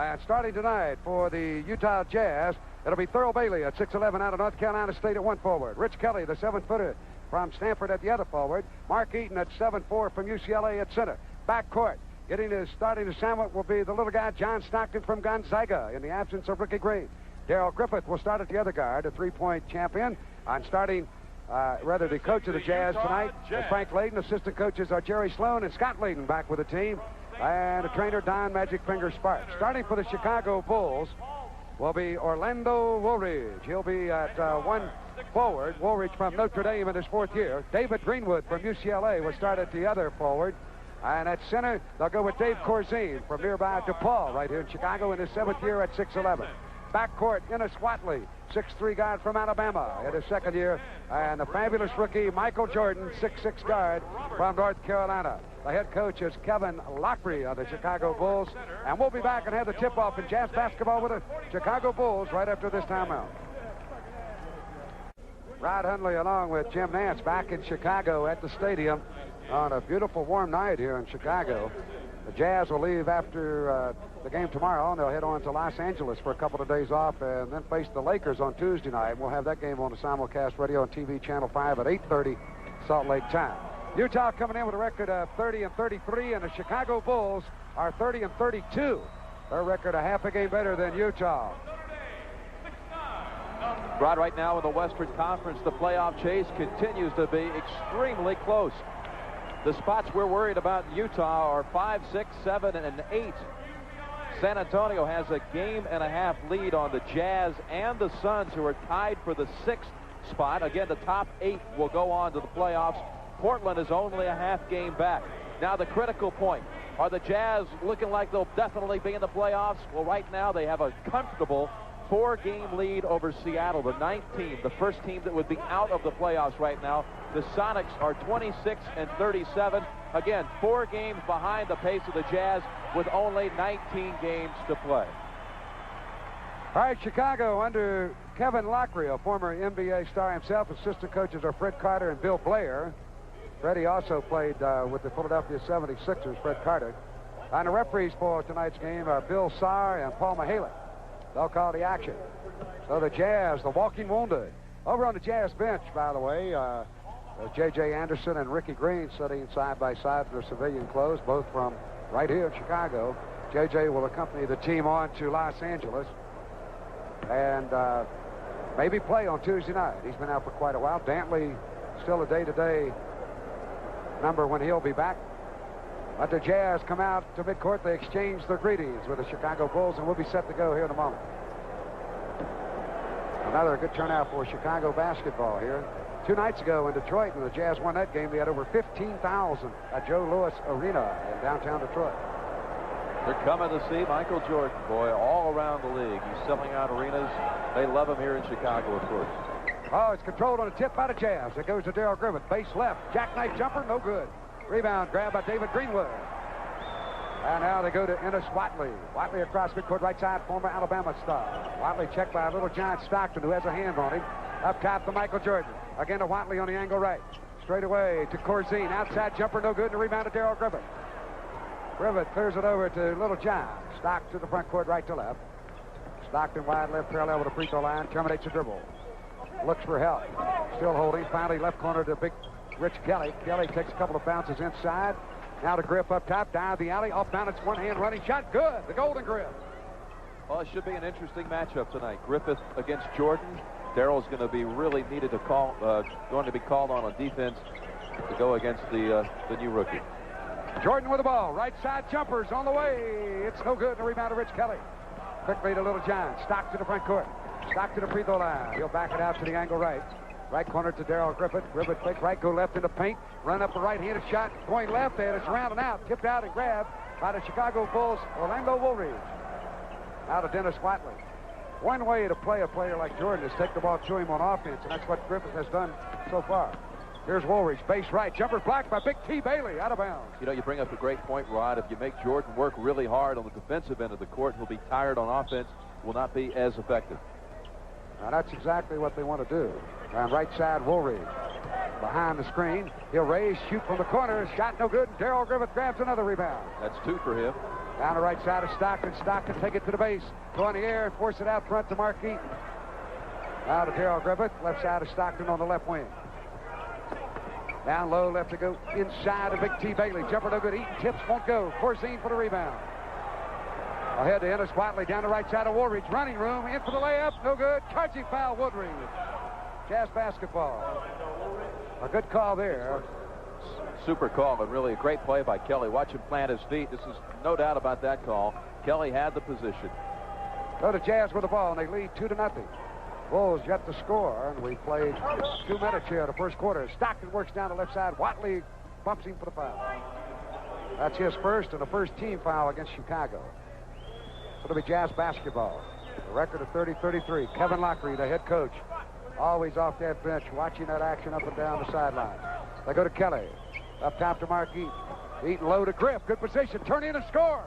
And starting tonight for the Utah Jazz, it'll be Thurl Bailey at 6'11" out of North Carolina State at one forward. Rich Kelly, the 7-footer from Stanford, at the other forward. Mark Eaton at 7'4" from UCLA at center. Backcourt, starting to sandwich will be the little guy, John Stockton from Gonzaga, in the absence of Ricky Green. Darrell Griffith will start at the other guard, a three-point champion. On starting, the coach of the Jazz tonight is Frank Layden. Assistant coaches are Jerry Sloan and Scott Layden back with the team. And the trainer, Don Magic Finger Sparks. Starting for the Chicago Bulls will be Orlando Woolridge. He'll be at one forward. Woolridge from Notre Dame in his fourth year. David Greenwood from UCLA will start at the other forward. And at center, they'll go with Dave Corzine from nearby DePaul, right here in Chicago, in his 7th year at 6'11". Backcourt, Ennis Watley, 6'3" guard from Alabama in his 2nd year. And the fabulous rookie, Michael Jordan, 6'6" guard from North Carolina. The head coach is Kevin Lockery of the Chicago Bulls. And we'll be back and have the tip-off in Jazz basketball with the Chicago Bulls right after this timeout. Rod Hundley along with Jim Nance back in Chicago at the stadium on a beautiful warm night here in Chicago. The Jazz will leave after the game tomorrow, and they'll head on to Los Angeles for a couple of days off and then face the Lakers on Tuesday night. We'll have that game on the simulcast radio and TV Channel 5 at 8:30 Salt Lake time. Utah coming in with a record of 30-33, and the Chicago Bulls are 30-32. Their record a half a game better than Utah. Rod, right now in the Western Conference, the playoff chase continues to be extremely close. The spots we're worried about in Utah are 5, 6, 7, and 8. San Antonio has a game-and-a-half lead on the Jazz and the Suns, who are tied for the 6th spot. Again, the top 8 will go on to the playoffs. Portland is only a half game back. Now the critical point. Are the Jazz looking like they'll definitely be in the playoffs? Well, right now they have a comfortable 4-game lead over Seattle, the 9th team, the first team that would be out of the playoffs right now. The Sonics are 26-37. Again, 4 games behind the pace of the Jazz with only 19 games to play. All right, Chicago under Kevin Lockery, a former NBA star himself. Assistant coaches are Fred Carter and Bill Blair. Freddie also played with the Philadelphia 76ers, Fred Carter. And the referees for tonight's game are Bill Saar and Paul Mihaly. They'll call the action. So the Jazz, the walking wounded. Over on the Jazz bench, by the way, J.J. Anderson and Ricky Green sitting side by side in their civilian clothes, both from right here in Chicago. J.J. will accompany the team on to Los Angeles and maybe play on Tuesday night. He's been out for quite a while. Dantley still a day-to-day number when he'll be back. Let the Jazz come out to midcourt. They exchange their greetings with the Chicago Bulls, and we'll be set to go here in a moment. Another good turnout for Chicago basketball here. 2 nights ago in Detroit, when the Jazz won that game, they had over 15,000 at Joe Louis Arena in downtown Detroit. They're coming to see Michael Jordan, boy, all around the league. He's selling out arenas. They love him here in Chicago, of course. Oh, it's controlled on a tip by the Jazz. It goes to Darrell Griffith. Base left. Jackknife jumper, no good. Rebound grabbed by David Greenwood. And now they go to Ennis Watley. Watley across midcourt right side, former Alabama star. Watley checked by little John Stockton, who has a hand on him. Up top to Michael Jordan. Again to Watley on the angle right. Straight away to Corzine. Outside jumper, no good. And the rebound to Darrell Griffith. Griffith clears it over to little John. Stock to the front court, right to left. Stockton wide left, parallel with the free throw line. Terminates the dribble. Looks for help. Still holding. Finally left corner to big Rich Kelly. Kelly takes a couple of bounces inside. Now to Griff up top, down the alley, off balance, one-hand running shot, good. The Golden Griff. Well, it should be an interesting matchup tonight. Griffith against Jordan. Darrell's going to be really needed to going to be called on defense to go against the new rookie. Jordan with the ball, right side jumpers on the way. It's no good. The rebound to Rich Kelly. Quickly to Little John. Stock to the front court. Stock to the free throw line. He'll back it out to the angle right. Right corner to Darrell Griffith. Griffith fake right, go left into paint. Run up the right-handed shot. Going left, and it's rounded out. Tipped out and grabbed by the Chicago Bulls, Orlando Woolridge. Out of Dennis Watley. One way to play a player like Jordan is take the ball to him on offense, and that's what Griffith has done so far. Here's Woolridge, base right. Jumper blocked by Big T. Bailey, out of bounds. You know, you bring up a great point, Rod. If you make Jordan work really hard on the defensive end of the court, he'll be tired on offense, will not be as effective. Now, that's exactly what they want to do. On right side, Woolridge. Behind the screen. He'll raise, shoot from the corner. Shot no good. Darrell Griffith grabs another rebound. That's 2 for him. Down the right side of Stockton. Stockton take it to the base. Go in the air and force it out front to Mark Eaton. Now to Darrell Griffith. Left side of Stockton on the left wing. Down low, left to go inside of Big T. Bailey. Jumper no good. Eaton tips, won't go. Corzine for the rebound. Ahead to Ennis Watley. Down the right side of Woolridge. Running room. In for the layup. No good. Charging foul, Woodridge. Jazz basketball. A good call there. Super call, and really a great play by Kelly. Watch him plant his feet. This is no doubt about that call. Kelly had the position. Go to Jazz with the ball, and they lead 2-0. Bulls yet to score, and we played 2 minutes here in the first quarter. Stockton works down the left side. Watley bumps him for the foul. That's his first and the first team foul against Chicago. So it'll be Jazz basketball. The record of 30-33. Kevin Lockery, the head coach, always off that bench, watching that action up and down the sideline. They go to Kelly. Up top to Mark Eaton. Eaton low to Griff. Good position. Turn in and score.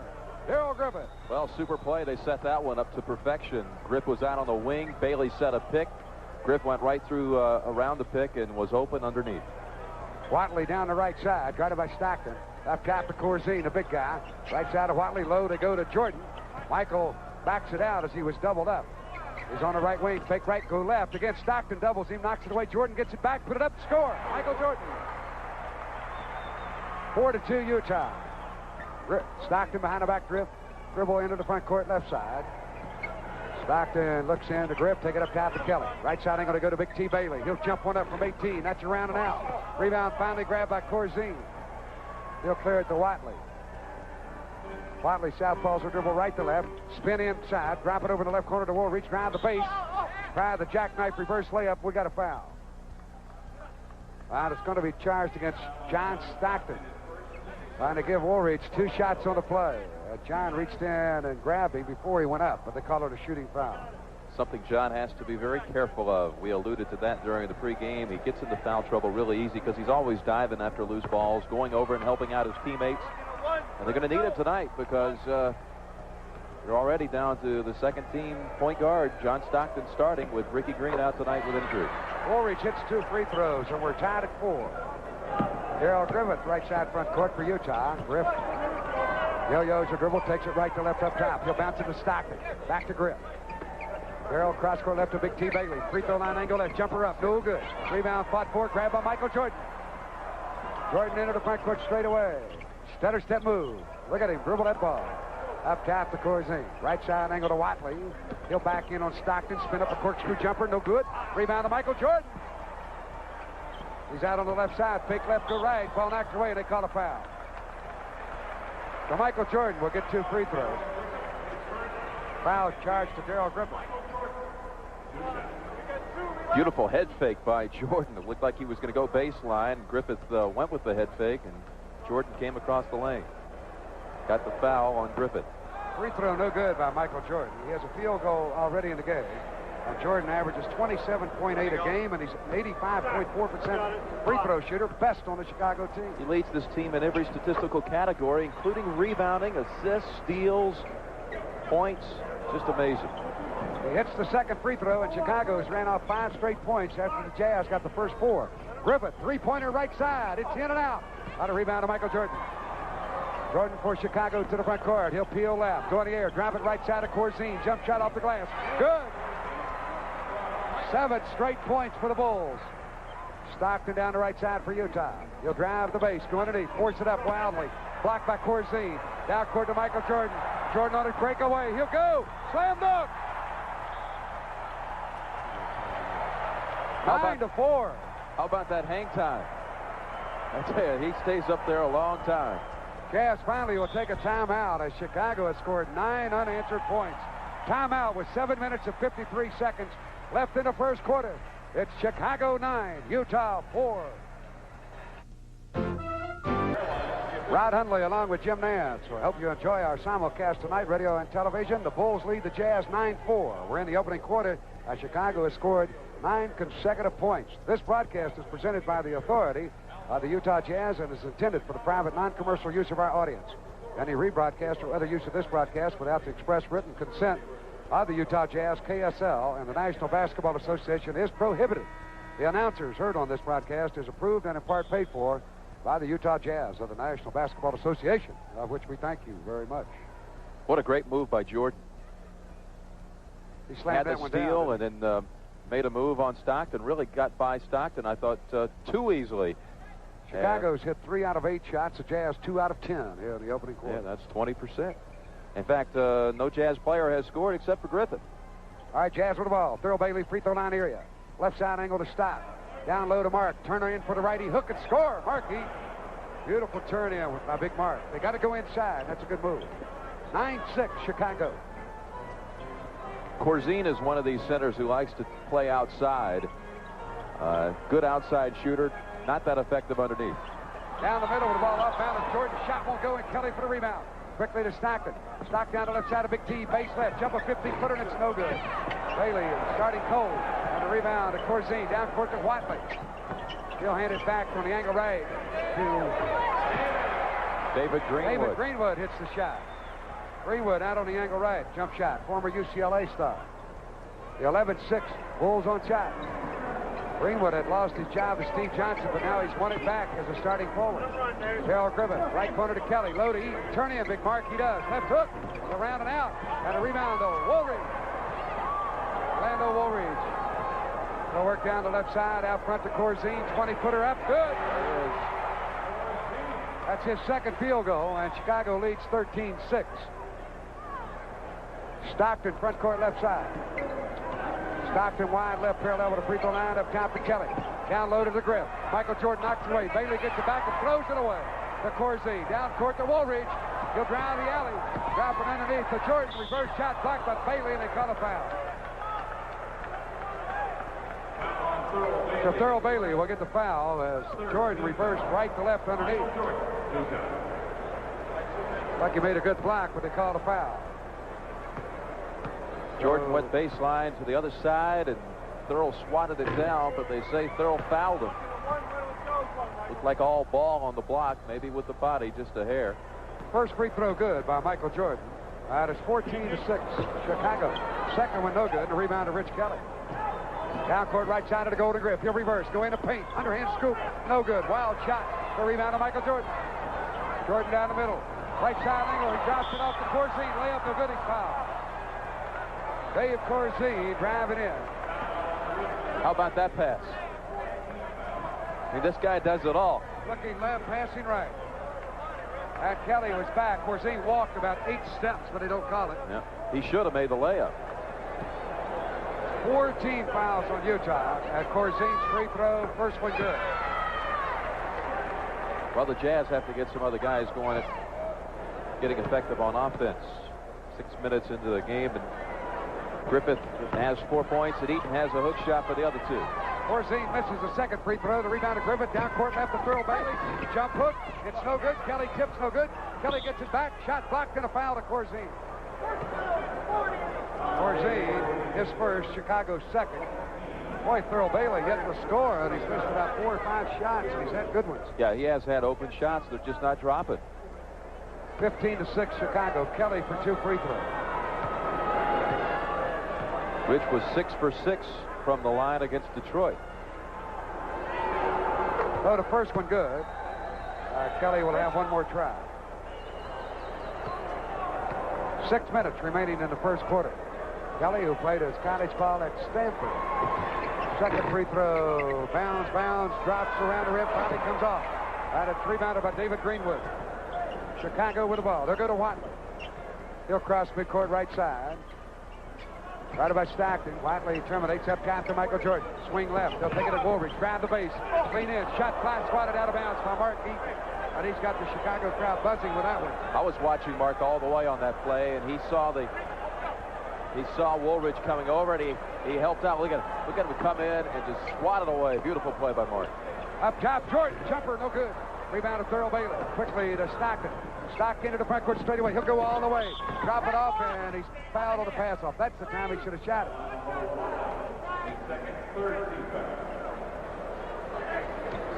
Darrell Griffith. Well, super play. They set that one up to perfection. Griff was out on the wing. Bailey set a pick. Griff went right through around the pick and was open underneath. Watley down the right side, guarded by Stockton. Up top to Corzine, the big guy. Right side of Watley, low to go to Jordan. Michael backs it out as he was doubled up. He's on the right wing, fake right, go left. Again, Stockton doubles him, knocks it away. Jordan gets it back, put it up, score. Michael Jordan. 4-2 Utah. Stockton behind the back dribble into the front court left side. Stockton looks in to Griff, take it up top to Kelly. Right side angle to go to Big T. Bailey. He'll jump one up from 18. That's around and out. Rebound finally grabbed by Corzine. He'll clear it to Watley. Watley southpaws will dribble right to left. Spin inside. Drop it over in the left corner to Woolridge. Drive the base. Try the jackknife reverse layup. We got a foul. And it's going to be charged against John Stockton. Trying to give Woolridge 2 shots on the play. John reached in and grabbed him before he went up, but they call it a shooting foul. Something John has to be very careful of. We alluded to that during the pregame. He gets into foul trouble really easy because he's always diving after loose balls, going over and helping out his teammates. And they're going to need him tonight because they're already down to the second team point guard, John Stockton, starting with Ricky Green out tonight with injury. Woolridge hits 2 free throws, and we're tied at 4. Darrell Griffith, right side front court for Utah. Griff yo-yos a dribble, takes it right to left up top. He'll bounce it to Stockton. Back to Griff. Darrell cross court left to Big T. Bailey. Free throw line angle left, jumper up, no good. Rebound fought for, grabbed by Michael Jordan. Jordan into the front court straight away. Stutter step move. Look at him, dribble that ball. Up top to Corzine. Right side angle to Watley. He'll back in on Stockton, spin up a corkscrew jumper, no good. Rebound to Michael Jordan. He's out on the left side, fake left to right, ball knocked away, and they call a foul. So Michael Jordan will get 2 free throws. Foul charged to Darrell Griffith. Beautiful head fake by Jordan. It looked like he was going to go baseline. Griffith went with the head fake, and Jordan came across the lane. Got the foul on Griffith. Free throw no good by Michael Jordan. He has a field goal already in the game. And Jordan averages 27.8 a game, and he's an 85.4% free throw shooter, best on the Chicago team. He leads this team in every statistical category, including rebounding, assists, steals, points. Just amazing. He hits the second free throw, and Chicago's ran off 5 straight points after the Jazz got the first 4. Griffith, three-pointer right side. It's in and out. On a rebound to Michael Jordan. Jordan for Chicago to the front court. He'll peel left, go in the air, drop it right side of Corzine. Jump shot off the glass. Good. 7 straight points for the Bulls. Stockton down the right side for Utah. He'll drive the base, go underneath, force it up wildly. Blocked by Corzine. Down court to Michael Jordan. Jordan on a breakaway. He'll go. Slam dunk. 9-4. How about that hang time? I tell you, he stays up there a long time. Jazz finally will take a timeout as Chicago has scored 9 unanswered points. Timeout with 7 minutes and 53 seconds left in the first quarter. It's Chicago 9, Utah 4. Rod Hundley along with Jim Nance will help you enjoy our simulcast tonight, radio and television. The Bulls lead the Jazz 9-4. We're in the opening quarter as Chicago has scored 9 consecutive points. This broadcast is presented by the authority of the Utah Jazz and is intended for the private non-commercial use of our audience. Any rebroadcast or other use of this broadcast without the express written consent of the Utah Jazz, KSL, and the National Basketball Association is prohibited. The announcers heard on this broadcast is approved and in part paid for by the Utah Jazz of the National Basketball Association, of which we thank you very much. What a great move by Jordan. He slammed Had that the one steal down. and then made a move on Stockton. Really got by Stockton, I thought, too easily. Chicago's hit 3 out of 8 shots. The Jazz 2 out of 10 here in the opening quarter. Yeah, that's 20%. In fact, no Jazz player has scored except for Griffith. All right, Jazz with the ball. Thurl Bailey, free throw line area. Left side angle to stop. Down low to Mark. Turner in for the righty. Hook and score. Markey. Beautiful turn in with my big Mark. They got to go inside. That's a good move. 9-6 Chicago. Corzine is one of these centers who likes to play outside. Good outside shooter. Not that effective underneath. Down the middle with the ball off balance. Jordan shot won't go, and Kelly for the rebound. Quickly to Stockton. Stock down to left side of Big T. Base left. Jump a 15-footer, and it's no good. Bailey starting cold. And the rebound to Corzine. Down court to Watley. He'll hand it back from the angle right to David Greenwood. David Greenwood hits the shot. Greenwood out on the angle right. Jump shot. Former UCLA star. The 11-6. Bulls on shot. Greenwood had lost his job to Steve Johnson, but now he's won it back as a starting forward. Terrell Griffith, right corner to Kelly. Low to Eaton. Turn in, big Mark. He does. Left hook. Around and out. And a rebound, though. Woolridge. Orlando Woolridge. He'll work down the left side. Out front to Corzine. 20-footer up. Good. That's his second field goal, and Chicago leads 13-6. Stockton, front court, left side. Stockton wide left parallel with a free throw line up top to Kelly. Down low to the grip. Michael Jordan knocks it away. Bailey gets it back and throws it away. To Corzine. Down court to Woolridge. He'll drive the alley. Drop it underneath to Jordan. Reverse shot blocked by Bailey, and they call a foul. So Thurl Bailey will get the foul as Jordan reversed right to left underneath. Like he made a good block, but they called a foul. Jordan went baseline to the other side, and Thurl swatted it down, but they say Thurl fouled him. Looked like all ball on the block, maybe with the body, just a hair. First free throw good by Michael Jordan. It's 14-6, Chicago. Second one no good. The rebound to Rich Kelly. Down court right side of the Golden Grip. He'll reverse. Go into paint. Underhand scoop. No good. Wild shot. The rebound to Michael Jordan. Jordan down the middle. Right side angle. He drops it off to Corzine. Layup no good. He's fouled. Dave Corzine driving in. How about that pass? I mean, this guy does it all. Looking left, passing right. And Kelly was back. Corzine walked about 8 steps, but they don't call it. Yeah. He should have made the layup. 14 fouls on Utah. At Corzine's free throw, first one good. Well, the Jazz have to get some other guys going at getting effective on offense. 6 minutes into the game, and Griffith has 4 points, and Eaton has a hook shot for the other 2. Corzine misses the second free throw. The rebound to Griffith. Down court left to Thurl Bailey. Jump hook. It's no good. Kelly tips no good. Kelly gets it back. Shot blocked and a foul to Corzine. Corzine, his first, Chicago's second. Boy, Thurl Bailey getting the score, and he's missed about 4 or 5 shots, and he's had good ones. Yeah, he has had open shots. They're just not dropping. 15-6 Chicago. Kelly for 2 free throws. Rich was 6 for 6 from the line against Detroit. So the first one good. Kelly will have one more try. 6 minutes remaining in the first quarter. Kelly, who played his college ball at Stanford. Second free throw. Bounds, drops around the rim, finally comes off. It's rebounded by David Greenwood. Chicago with the ball. They'll go to Watley. He'll cross midcourt right side. Guarded by Stockton. Watley terminates up top to Michael Jordan. Swing left. They'll take it at Woolridge. Drive the base. Clean in. Shot clock swatted out of bounds by Mark Eaton. And he's got the Chicago crowd buzzing with that one. I was watching Mark all the way on that play, and he saw Woolridge coming over, and he helped out. Look at him come in and just swat it away. Beautiful play by Mark. Up top, Jordan. Jumper, no good. Rebound to Thurl Bailey. Quickly to Stockton. Stockton into the front court straightaway. He'll go all the way. Drop it off, and he's fouled on the pass off. That's the time he should have shot it.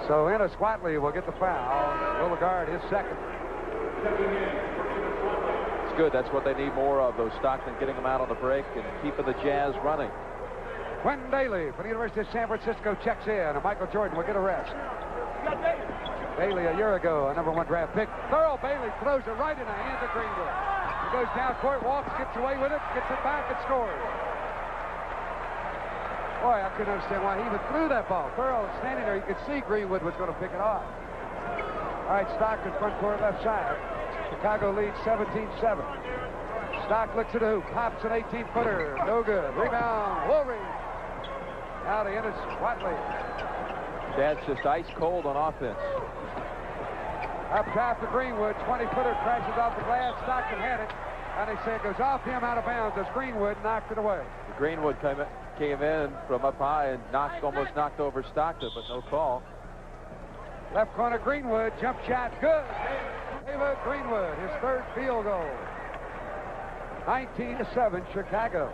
So Ennis Watley will get the foul. Beauregard his second. It's good. That's what they need more of, those Stockton getting them out on the break and keeping the Jazz running. Quentin Daly from the University of San Francisco checks in, and Michael Jordan will get a rest. Bailey a year ago, a #1 draft pick. Thurl Bailey throws it right in the hands of Greenwood. goes down court, walks, gets away with it, gets it back, and scores. Boy, I couldn't understand why he even threw that ball. Thurl standing there. You could see Greenwood was going to pick it off. All right, Stockton, front court, left side. Chicago leads 17-7. Stock looks at the hoop, pops an 18-footer. No good. Rebound, Woolridge. Now the end is Watley. Jazz just ice cold on offense. Up top to Greenwood. 20-footer crashes off the glass. Stockton had it. And they say it goes off him out of bounds as Greenwood knocked it away. Greenwood came in from up high and almost knocked over Stockton, but no call. Left corner, Greenwood. Jump shot. Good. David Greenwood, his third field goal. 19-7, Chicago.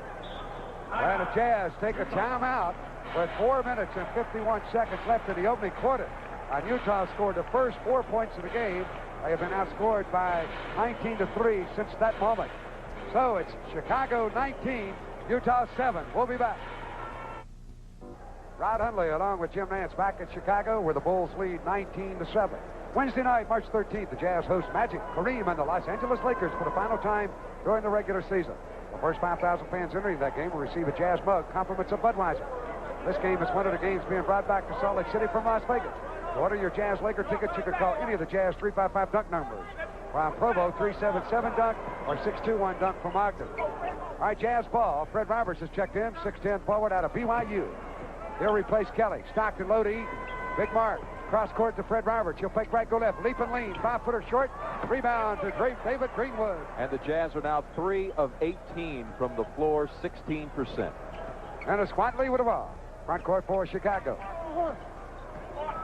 And the Jazz take a timeout with 4 minutes and 51 seconds left in the opening quarter. And Utah scored the first 4 points of the game. They have been outscored by 19-3 since that moment. So it's Chicago 19, Utah 7. We'll be back. Rod Hundley along with Jim Nance back in Chicago where the Bulls lead 19-7. Wednesday night, March 13th, the Jazz host Magic, Kareem, and the Los Angeles Lakers for the final time during the regular season. The first 5,000 fans entering that game will receive a Jazz mug, compliments of Budweiser. This game is one of the games being brought back to Salt Lake City from Las Vegas. To order your Jazz Laker tickets, you can call any of the Jazz 355 Dunk numbers. From Provo, 377 Dunk or 621 Dunk from Ogden. All right, Jazz ball. Fred Roberts has checked in, 6'10 forward out of BYU. He'll replace Kelly. Stockton low to Eaton. Big Mark. Cross court to Fred Roberts. He'll fake right, go left. Leap and lean. 5-footer short. Rebound to David Greenwood. And the Jazz are now 3 of 18 from the floor, 16%. And it's Watley with the ball. Front court for Chicago.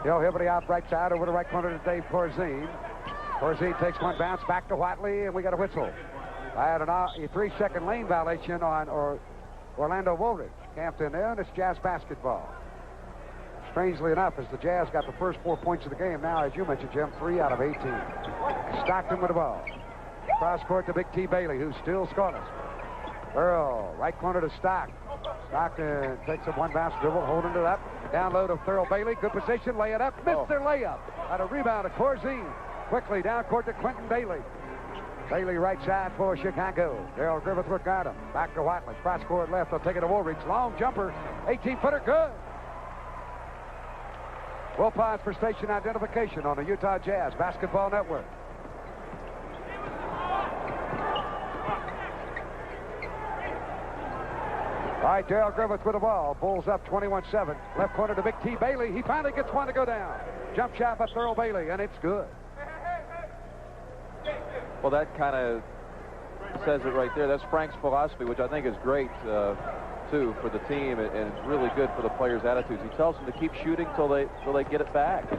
He'll Hibbity out right side over the right corner to Dave Corzine. Corzine takes one bounce back to Watley, and we got a whistle. I had a 3-second lane violation on Orlando Woolridge. Camped in there, and it's Jazz basketball. Strangely enough, as the Jazz got the first 4 points of the game, now, as you mentioned, Jim, 3 out of 18. Stockton with the ball. Cross court to Big T. Bailey, who's still scoreless. Earl, right corner to Stock. Stockton takes a one bounce dribble, holding it up. Down low to Thurl Bailey. Good position, lay it up. Missed their layup. Out of rebound to Corzine. Quickly down court to Quentin Bailey. Bailey right side for Chicago. Darrell Griffith will guard him. Back to Watley. Cross court left. They'll take it to Woolridge. Long jumper. 18-footer. Good. We'll pause for station identification on the Utah Jazz Basketball Network. All right, Darrell Griffith with the ball. Bulls up 21-7. Left corner to Big T. Bailey. He finally gets one to go down. Jump shot by Thurl Bailey, and it's good. Well, that kind of says it right there. That's Frank's philosophy, which I think is great, too, for the team, and it's really good for the players' attitudes. He tells them to keep shooting till they get it back.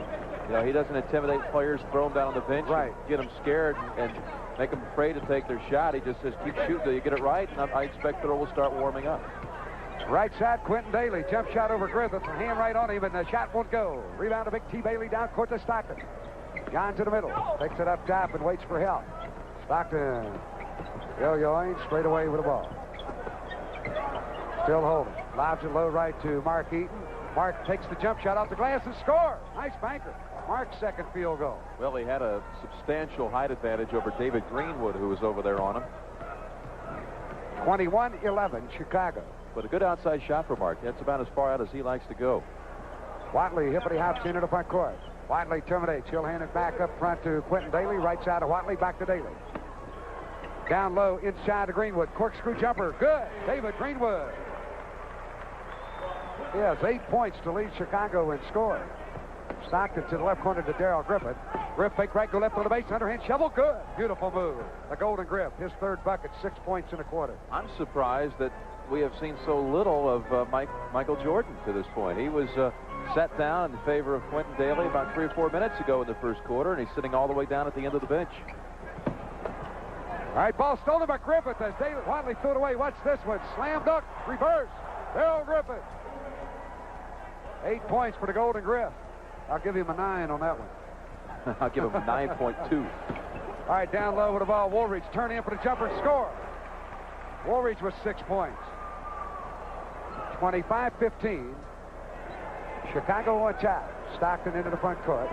You know, he doesn't intimidate players, throw them down on the bench, right, and get them scared and make them afraid to take their shot. He just says, keep shooting till you get it right, and I expect Thurl will start warming up. Right side, Quentin Bailey. Jump shot over Griffith. Hand right on him, and the shot won't go. Rebound to Big T. Bailey down court to Stockton. John to the middle. Takes it up top and waits for help. Stockton. Yo-yoing straight away with the ball. Still holding. Lobs it low right to Mark Eaton. Mark takes the jump shot off the glass and score. Nice banker. Mark's second field goal. Well, he had a substantial height advantage over David Greenwood, who was over there on him. 21-11, Chicago. But a good outside shot for Mark. That's about as far out as he likes to go. Watley, hippity hops into the front court. Watley terminates. He'll hand it back up front to Quentin Bailey. Right side of Watley, back to Bailey. Down low, inside to Greenwood. Corkscrew jumper. Good. David Greenwood. He has 8 points to lead Chicago in scoring. Stockton to the left corner to Darrell Griffith. Griff fake right, go left on the base, underhand shovel. Good. Beautiful move. The Golden Griff, his third bucket, 6 points in a quarter. I'm surprised that we have seen so little of Michael Jordan to this point. He was sat down in favor of Quentin Bailey about 3 or 4 minutes ago in the first quarter, and he's sitting all the way down at the end of the bench. All right, ball stolen by Griffith as David Watley threw it away. Watch this one. Slam dunk, reverse. Darrell Griffith. 8 points for the Golden Griff. I'll give him a 9 on that one. I'll give him a 9.2. All right, down low with the ball. Woolridge turn in for the jumper and score. Woolridge with 6 points. 25-15. Chicago on top. Stockton into the front court.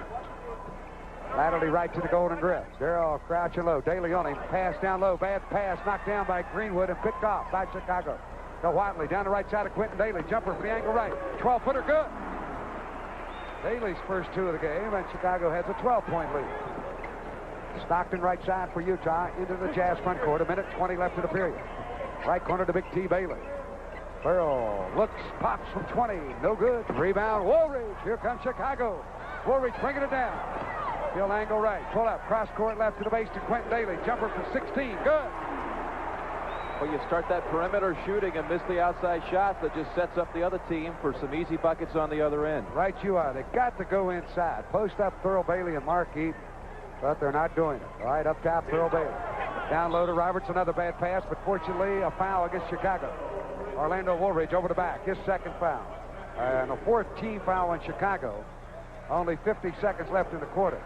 Laterally right to the Golden Griff. Darrell crouching low. Daly on him. Pass down low. Bad pass. Knocked down by Greenwood and picked off by Chicago. To Watley down the right side of Quentin Daly. Jumper for the angle right. 12-footer good. Daly's first 2 of the game, and Chicago has a 12-point lead. Stockton right side for Utah into the Jazz front court. 1:20 left in the period. Right corner to Big T. Bailey. Burrow looks, pops from 20. No good. Rebound, Woolridge. Here comes Chicago. Woolridge bringing it down. Still angle right. Pull up. Cross court left to the base to Quentin Daly. Jumper for 16. Good. Well, you start that perimeter shooting and miss the outside shot, that just sets up the other team for some easy buckets on the other end. Right you are. They got to go inside. Post up Thurl Bailey and Mark Eaton, but they're not doing it. All right, up top, Thurl Bailey. Down low to Roberts. Another bad pass, but fortunately a foul against Chicago. Orlando Woolridge over the back. His second foul. And a 4th team foul on Chicago. Only 50 seconds left in the quarter.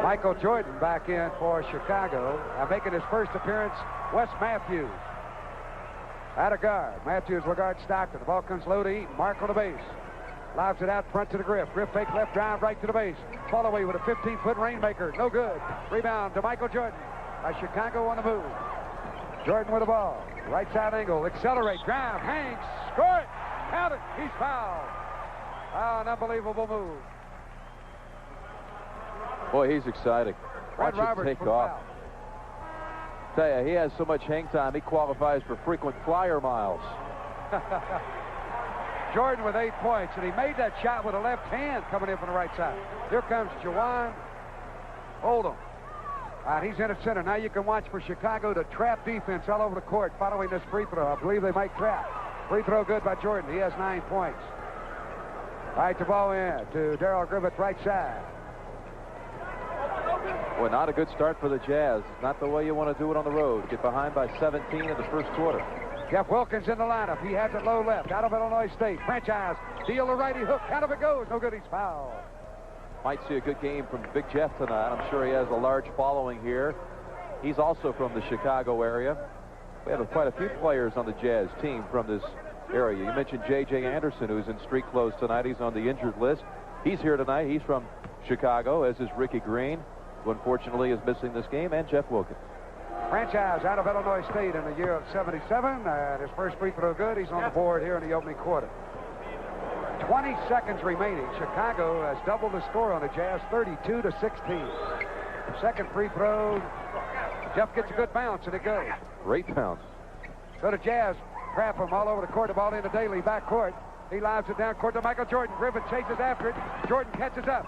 Michael Jordan back in for Chicago. Making his first appearance, Wes Matthews. At a guard. Matthews will guard Stockton. The ball comes low to Eaton. Mark on the base. Lobs it out front to the Griff. Griff fake left drive right to the base. Fall away with a 15-foot rainmaker. No good. Rebound to Michael Jordan by Chicago on the move. Jordan with the ball. Right side angle. Accelerate. Drive. Hangs. Score it. Count it. He's fouled. Oh, an unbelievable move. Boy, he's exciting. Watch him take off. Tell you, he has so much hang time, he qualifies for frequent flyer miles. Jordan with 8 points, and he made that shot with a left hand coming in from the right side. Here comes Juwan Oldham. He's in the center. Now you can watch for Chicago to trap defense all over the court following this free throw. I believe they might trap. Free throw good by Jordan. He has 9 points. Right, the ball in to Darrell Griffith, right side. Well, not a good start for the Jazz. Not the way you want to do it on the road. Get behind by 17 in the first quarter. Jeff Wilkins in the lineup. He has it low left. Out of Illinois State. Franchise. Deal the righty hook. Out of it goes. No good. He's fouled. Might see a good game from Big Jeff tonight. I'm sure he has a large following here. He's also from the Chicago area. We have quite a few players on the Jazz team from this area. You mentioned J.J. Anderson, who's in street clothes tonight. He's on the injured list. He's here tonight. He's from Chicago, as is Ricky Green, who unfortunately is missing this game, and Jeff Wilkins. Franchise out of Illinois State in the year of 77, and his first free throw good. He's on the board here in the opening quarter. 20 seconds remaining. Chicago has doubled the score on the Jazz, 32-16. Second free throw. Jeff gets a good bounce, and it goes. Great bounce. So the Jazz trap him all over the court. The ball into Daly, back court. He lobs it down court to Michael Jordan. Griffin chases after it. Jordan catches up.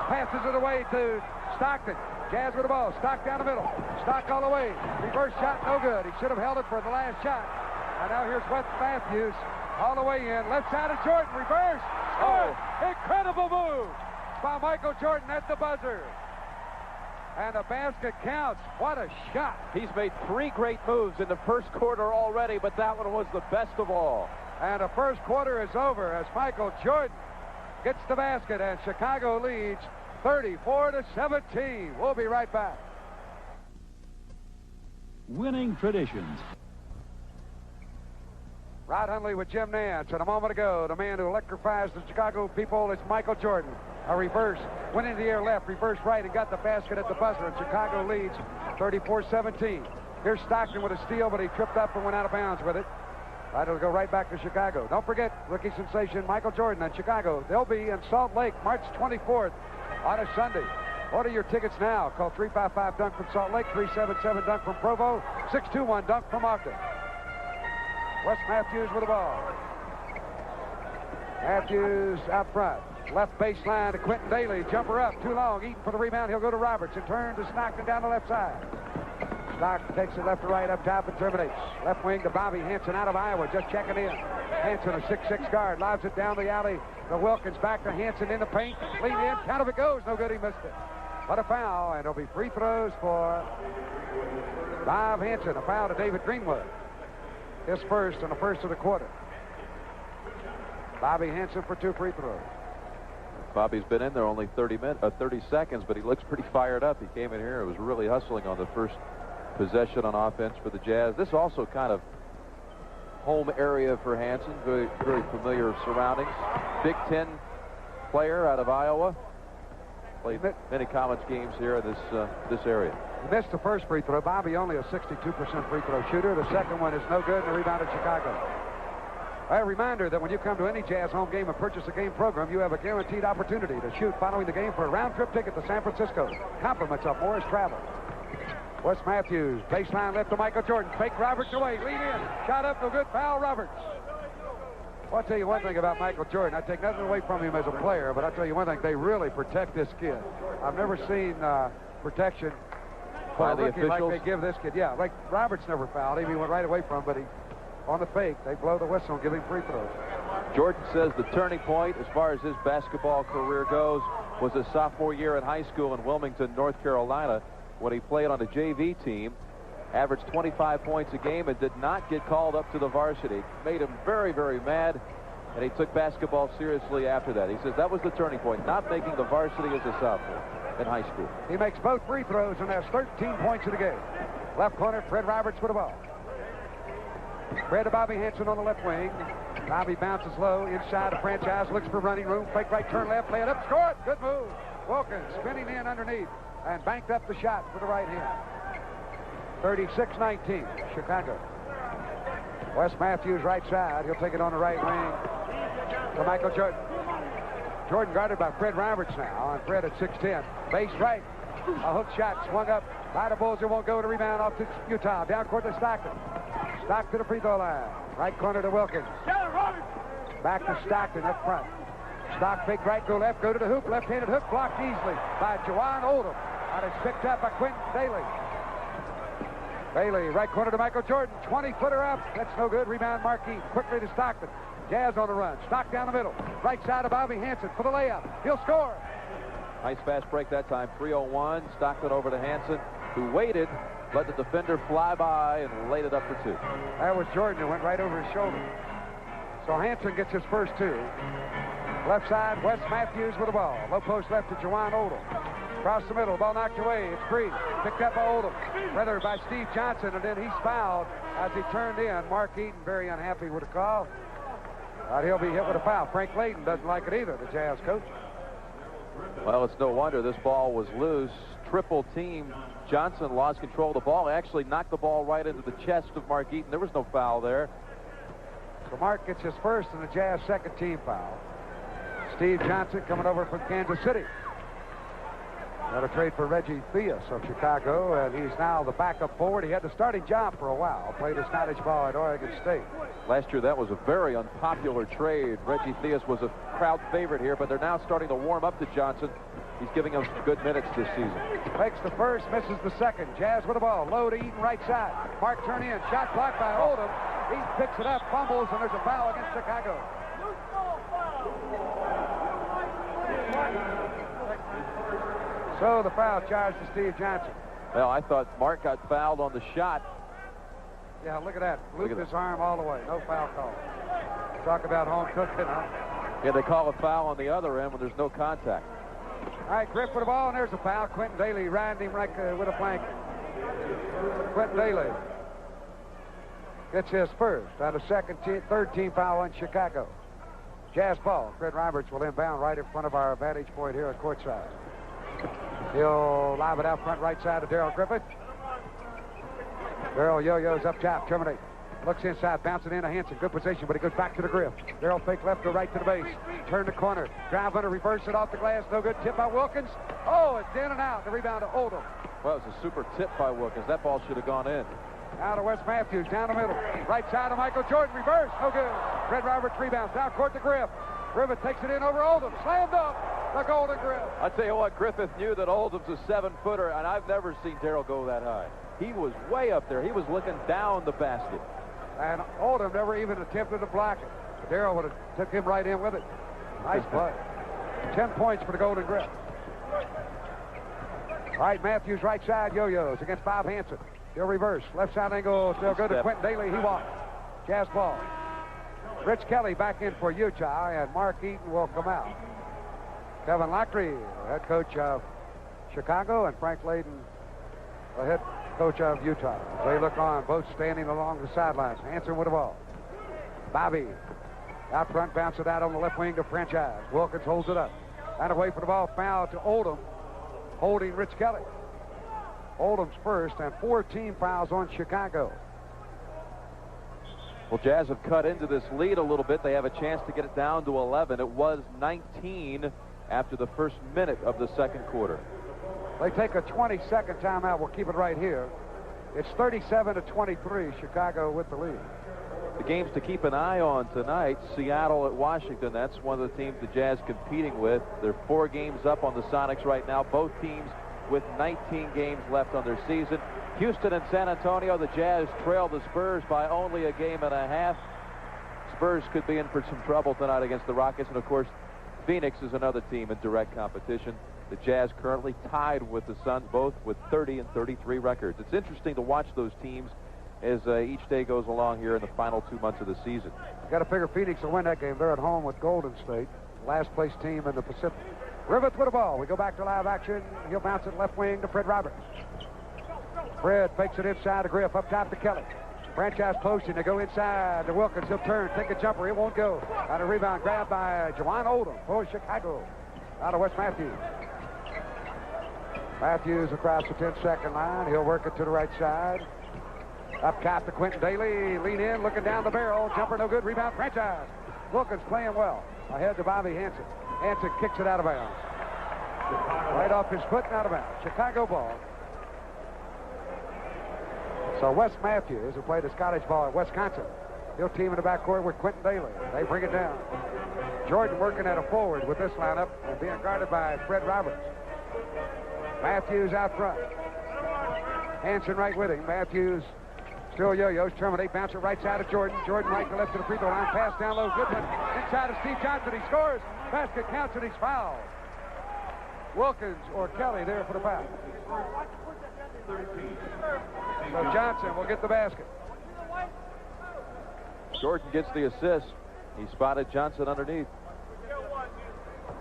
Passes it away to Stockton. Jazz with the ball. Stock down the middle. Stock all the way. Reverse shot, no good. He should have held it for the last shot. And now here's Wes Matthews all the way in. Left side of Jordan. Reverse. Oh, incredible move by Michael Jordan at the buzzer. And the basket counts. What a shot. He's made 3 great moves in the first quarter already, but that one was the best of all. And the first quarter is over as Michael Jordan gets the basket, and Chicago leads 34-17. We'll be right back. Winning traditions. Rod Hundley with Jim Nance. And a moment ago, the man who electrifies the Chicago people is Michael Jordan. A reverse, went into the air left, reverse right, and got the basket at the buzzer. And Chicago leads 34-17. Here's Stockton with a steal, but he tripped up and went out of bounds with it. Right, it'll go right back to Chicago. Don't forget, rookie sensation Michael Jordan and Chicago. They'll be in Salt Lake March 24th on a Sunday. Order your tickets now. Call 355-DUNK from Salt Lake, 377-DUNK from Provo, 621-DUNK from Ogden. Wes Matthews with the ball. Matthews out front. Left baseline to Quentin Daly. Jumper up, too long. Eaton for the rebound. He'll go to Roberts and turn to Stockton down the left side. Stockton takes it left to right up top and terminates. Left wing to Bobby Hansen out of Iowa, just checking in. Hansen, a 6'6" guard, lobs it down the alley to Wilkins, back to Hansen in the paint. Lead in, count if it goes. No good, he missed it. What a foul, and it'll be free throws for Bob Hansen. A foul to David Greenwood. His first and the first of the quarter. Bobby Hansen for 2 free throws. Bobby's been in there only 30 seconds, but he looks pretty fired up. He came in here, it was really hustling on the first possession on offense for the Jazz. This also kind of home area for Hansen, very, very familiar surroundings. Big Ten player out of Iowa. Played many college games here in this area. He missed the first free throw. Bobby only a 62% free throw shooter. The second one is no good, and the rebound at Chicago. A reminder that when you come to any Jazz home game and purchase a game program, you have a guaranteed opportunity to shoot following the game for a round-trip ticket to San Francisco. Compliments of Morris Travel. Wes Matthews, baseline left to Michael Jordan. Fake Roberts away, lean in. Shot up, no good, foul Roberts. Well, I'll tell you one thing about Michael Jordan. I take nothing away from him as a player, but I'll tell you one thing. They really protect this kid. I've never seen protection by the rookie officials like they give this kid. Yeah, like Roberts never fouled him. He went right away from him, but he, on the fake, they blow the whistle and give him free throws. Jordan says the turning point as far as his basketball career goes was his sophomore year in high school in Wilmington, North Carolina, when he played on a JV team, averaged 25 points a game, and did not get called up to the varsity. It made him very, very mad, and he took basketball seriously after that. He says that was the turning point, not making the varsity as a sophomore in high school. He makes both free throws and has 13 points in the game. Left corner, Fred Roberts with the ball. Fred to Bobby Hansen on the left wing. Bobby bounces low, inside the franchise, looks for running room. Fake right, turn left, lay it up, score it. Good move. Wilkins spinning in underneath and banked up the shot with the right hand. 36-19, Chicago. Wes Matthews right side. He'll take it on the right wing to Michael Jordan. Jordan guarded by Fred Roberts now, and Fred at 6'10". Base right. A hook shot swung up by the Bulls. It won't go to rebound off to Utah. Down court to Stockton. Stockton to the free throw line. Right corner to Wilkins. Back to Stockton up front. Stock fake right, go left, go to the hoop. Left-handed hook blocked easily by Juwan Oldham. And it's picked up by Quentin Daly. Bailey, right corner to Michael Jordan. 20-footer up. That's no good. Rebound Marquis. Quickly to Stockton. Jazz on the run. Stock down the middle. Right side of Bobby Hansen for the layup. He'll score. Nice fast break that time. 3:01. Stockton over to Hansen, who waited, let the defender fly by, and laid it up for two. That was Jordan who went right over his shoulder. So Hansen gets his first two. Left side, Wes Matthews with the ball. Low post left to Juwan Oldham. Across the middle, ball knocked away. It's free. Picked up by Oldham. Rather by Steve Johnson, and then he's fouled as he turned in. Mark Eaton very unhappy with the call. But he'll be hit with a foul. Frank Layden doesn't like it either, the Jazz coach. Well, it's no wonder this ball was loose. Triple team. Johnson lost control of the ball. Actually knocked the ball right into the chest of Mark Eaton. There was no foul there. So Mark gets his first and the Jazz second team foul. Steve Johnson coming over from Kansas City. Got a trade for Reggie Theus of Chicago, and he's now the backup forward. He had the starting job for a while. Played his college ball at Oregon State. Last year, that was a very unpopular trade. Reggie Theus was a crowd favorite here, but they're now starting to warm up to Johnson. He's giving him some good minutes this season. Makes the first, misses the second. Jazz with the ball. Low to Eaton, right side. Mark turn in. Shot blocked by Oldham. Eaton picks it up, fumbles, and there's a foul against Chicago. So the foul charged to Steve Johnson. Well, I thought Mark got fouled on the shot. Yeah, look at that. Looped his arm all the way. No foul call. Talk about home cooking, huh? Yeah, they call a foul on the other end when there's no contact. All right, Griff with the ball, and there's a foul. Quentin Daly riding him right with a flank. Quentin Daly gets his first out of third team foul on Chicago. Jazz ball. Fred Roberts will inbound right in front of our vantage point here at courtside. He'll lob it out front right side to Darrell Griffith. Darrell yo-yos up top, terminate. Looks inside, bouncing into Hansen. Good position, but he goes back to the grip. Darrell fake left to right to the base. Turn the corner. Drive under, reverse it off the glass. No good. Tip by Wilkins. Oh, it's in and out. The rebound to Oldham. Well, it was a super tip by Wilkins. That ball should have gone in. Now to Wes Matthews, down the middle. Right side of Michael Jordan. Reverse. No good. Fred Roberts rebounds. Down court to Griff. Griffith takes it in over Oldham. Slammed up. The Golden Griff. I tell you what, Griffith knew that Oldham's a 7-footer, and I've never seen Darrell go that high. He was way up there. He was looking down the basket. And Oldham never even attempted to block it. Darrell would have took him right in with it. Nice play. 10 points for the Golden Griff. All right, Matthews right side yo-yos against Bob Hansen. He'll reverse. Left side angle still good to Quentin Daly. He walks. Jazz ball. Rich Kelly back in for Utah, and Mark Eaton will come out. Kevin Lockery, head coach of Chicago, and Frank Layden, the head coach of Utah. They look on, both standing along the sidelines. Hansen with the ball. Bobby Out front, bounce it out on the left wing to Franchise. Wilkins holds it up. And away from the ball, foul to Oldham, holding Rich Kelly. Oldham's first, and 4 team fouls on Chicago. Well, Jazz have cut into this lead a little bit. They have a chance to get it down to 11. It was 19 after the first minute of the second quarter. They take a 20-second timeout. We'll keep it right here. It's 37-23, Chicago with the lead. The games to keep an eye on tonight, Seattle at Washington. That's one of the teams the Jazz competing with. They're 4 games up on the Sonics right now. Both teams with 19 games left on their season. Houston and San Antonio, the Jazz trail the Spurs by only a game and a half. Spurs could be in for some trouble tonight against the Rockets. And, of course, Phoenix is another team in direct competition. The Jazz currently tied with the Suns, both with 30 and 33 records. It's interesting to watch those teams as each day goes along here in the final 2 months of the season. You got to figure Phoenix will win that game. They're at home with Golden State, last place team in the Pacific. Rivets with the ball. We go back to live action. He'll bounce it left wing to Fred Roberts. Fred fakes it inside to Griff, up top to Kelly. Franchise posting. They go inside to Wilkins. He'll turn, take a jumper. It won't go. Out of rebound, grabbed by Juwan Oldham for Chicago. Out of Wes Matthews. Matthews across the 10-second line. He'll work it to the right side. Up top to Quentin Daly. Lean in, looking down the barrel. Jumper no good. Rebound, Franchise. Wilkins playing well. Ahead to Bobby Hansen. Hansen kicks it out of bounds. Right off his foot and out of bounds. Chicago ball. So Wes Matthews, who played his college ball at Wisconsin, he'll team in the backcourt with Quentin Daly. They bring it down. Jordan working at a forward with this lineup and being guarded by Fred Roberts. Matthews out front. Hansen right with him. Matthews still yo-yos. Terminate. Bouncer right side of Jordan. Jordan right to left to the free throw line. Pass down low. Goodman inside of Steve Johnson. He scores. Basket counts and he's fouled. Wilkins or Kelly there for the foul. So Johnson will get the basket. Jordan gets the assist. He spotted Johnson underneath.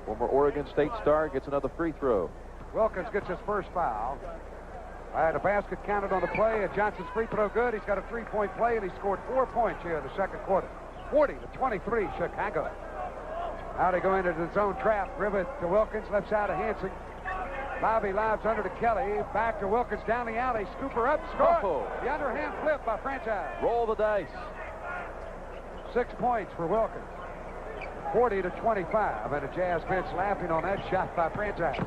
Former Oregon State star gets another free throw. Wilkins gets his first foul. The basket counted on the play, and Johnson's free throw good. He's got a 3-point play, and he scored 4 points here in the second quarter. 40-23, Chicago. Now they go into the zone trap. Rivet to Wilkins, left side of Hansen. Bobby lobs under to Kelly. Back to Wilkins down the alley. Scooper up, score. Oh. The underhand flip by Franchise. Roll the dice. 6 points for Wilkins. 40-25, and the Jazz bench laughing on that shot by Franchise.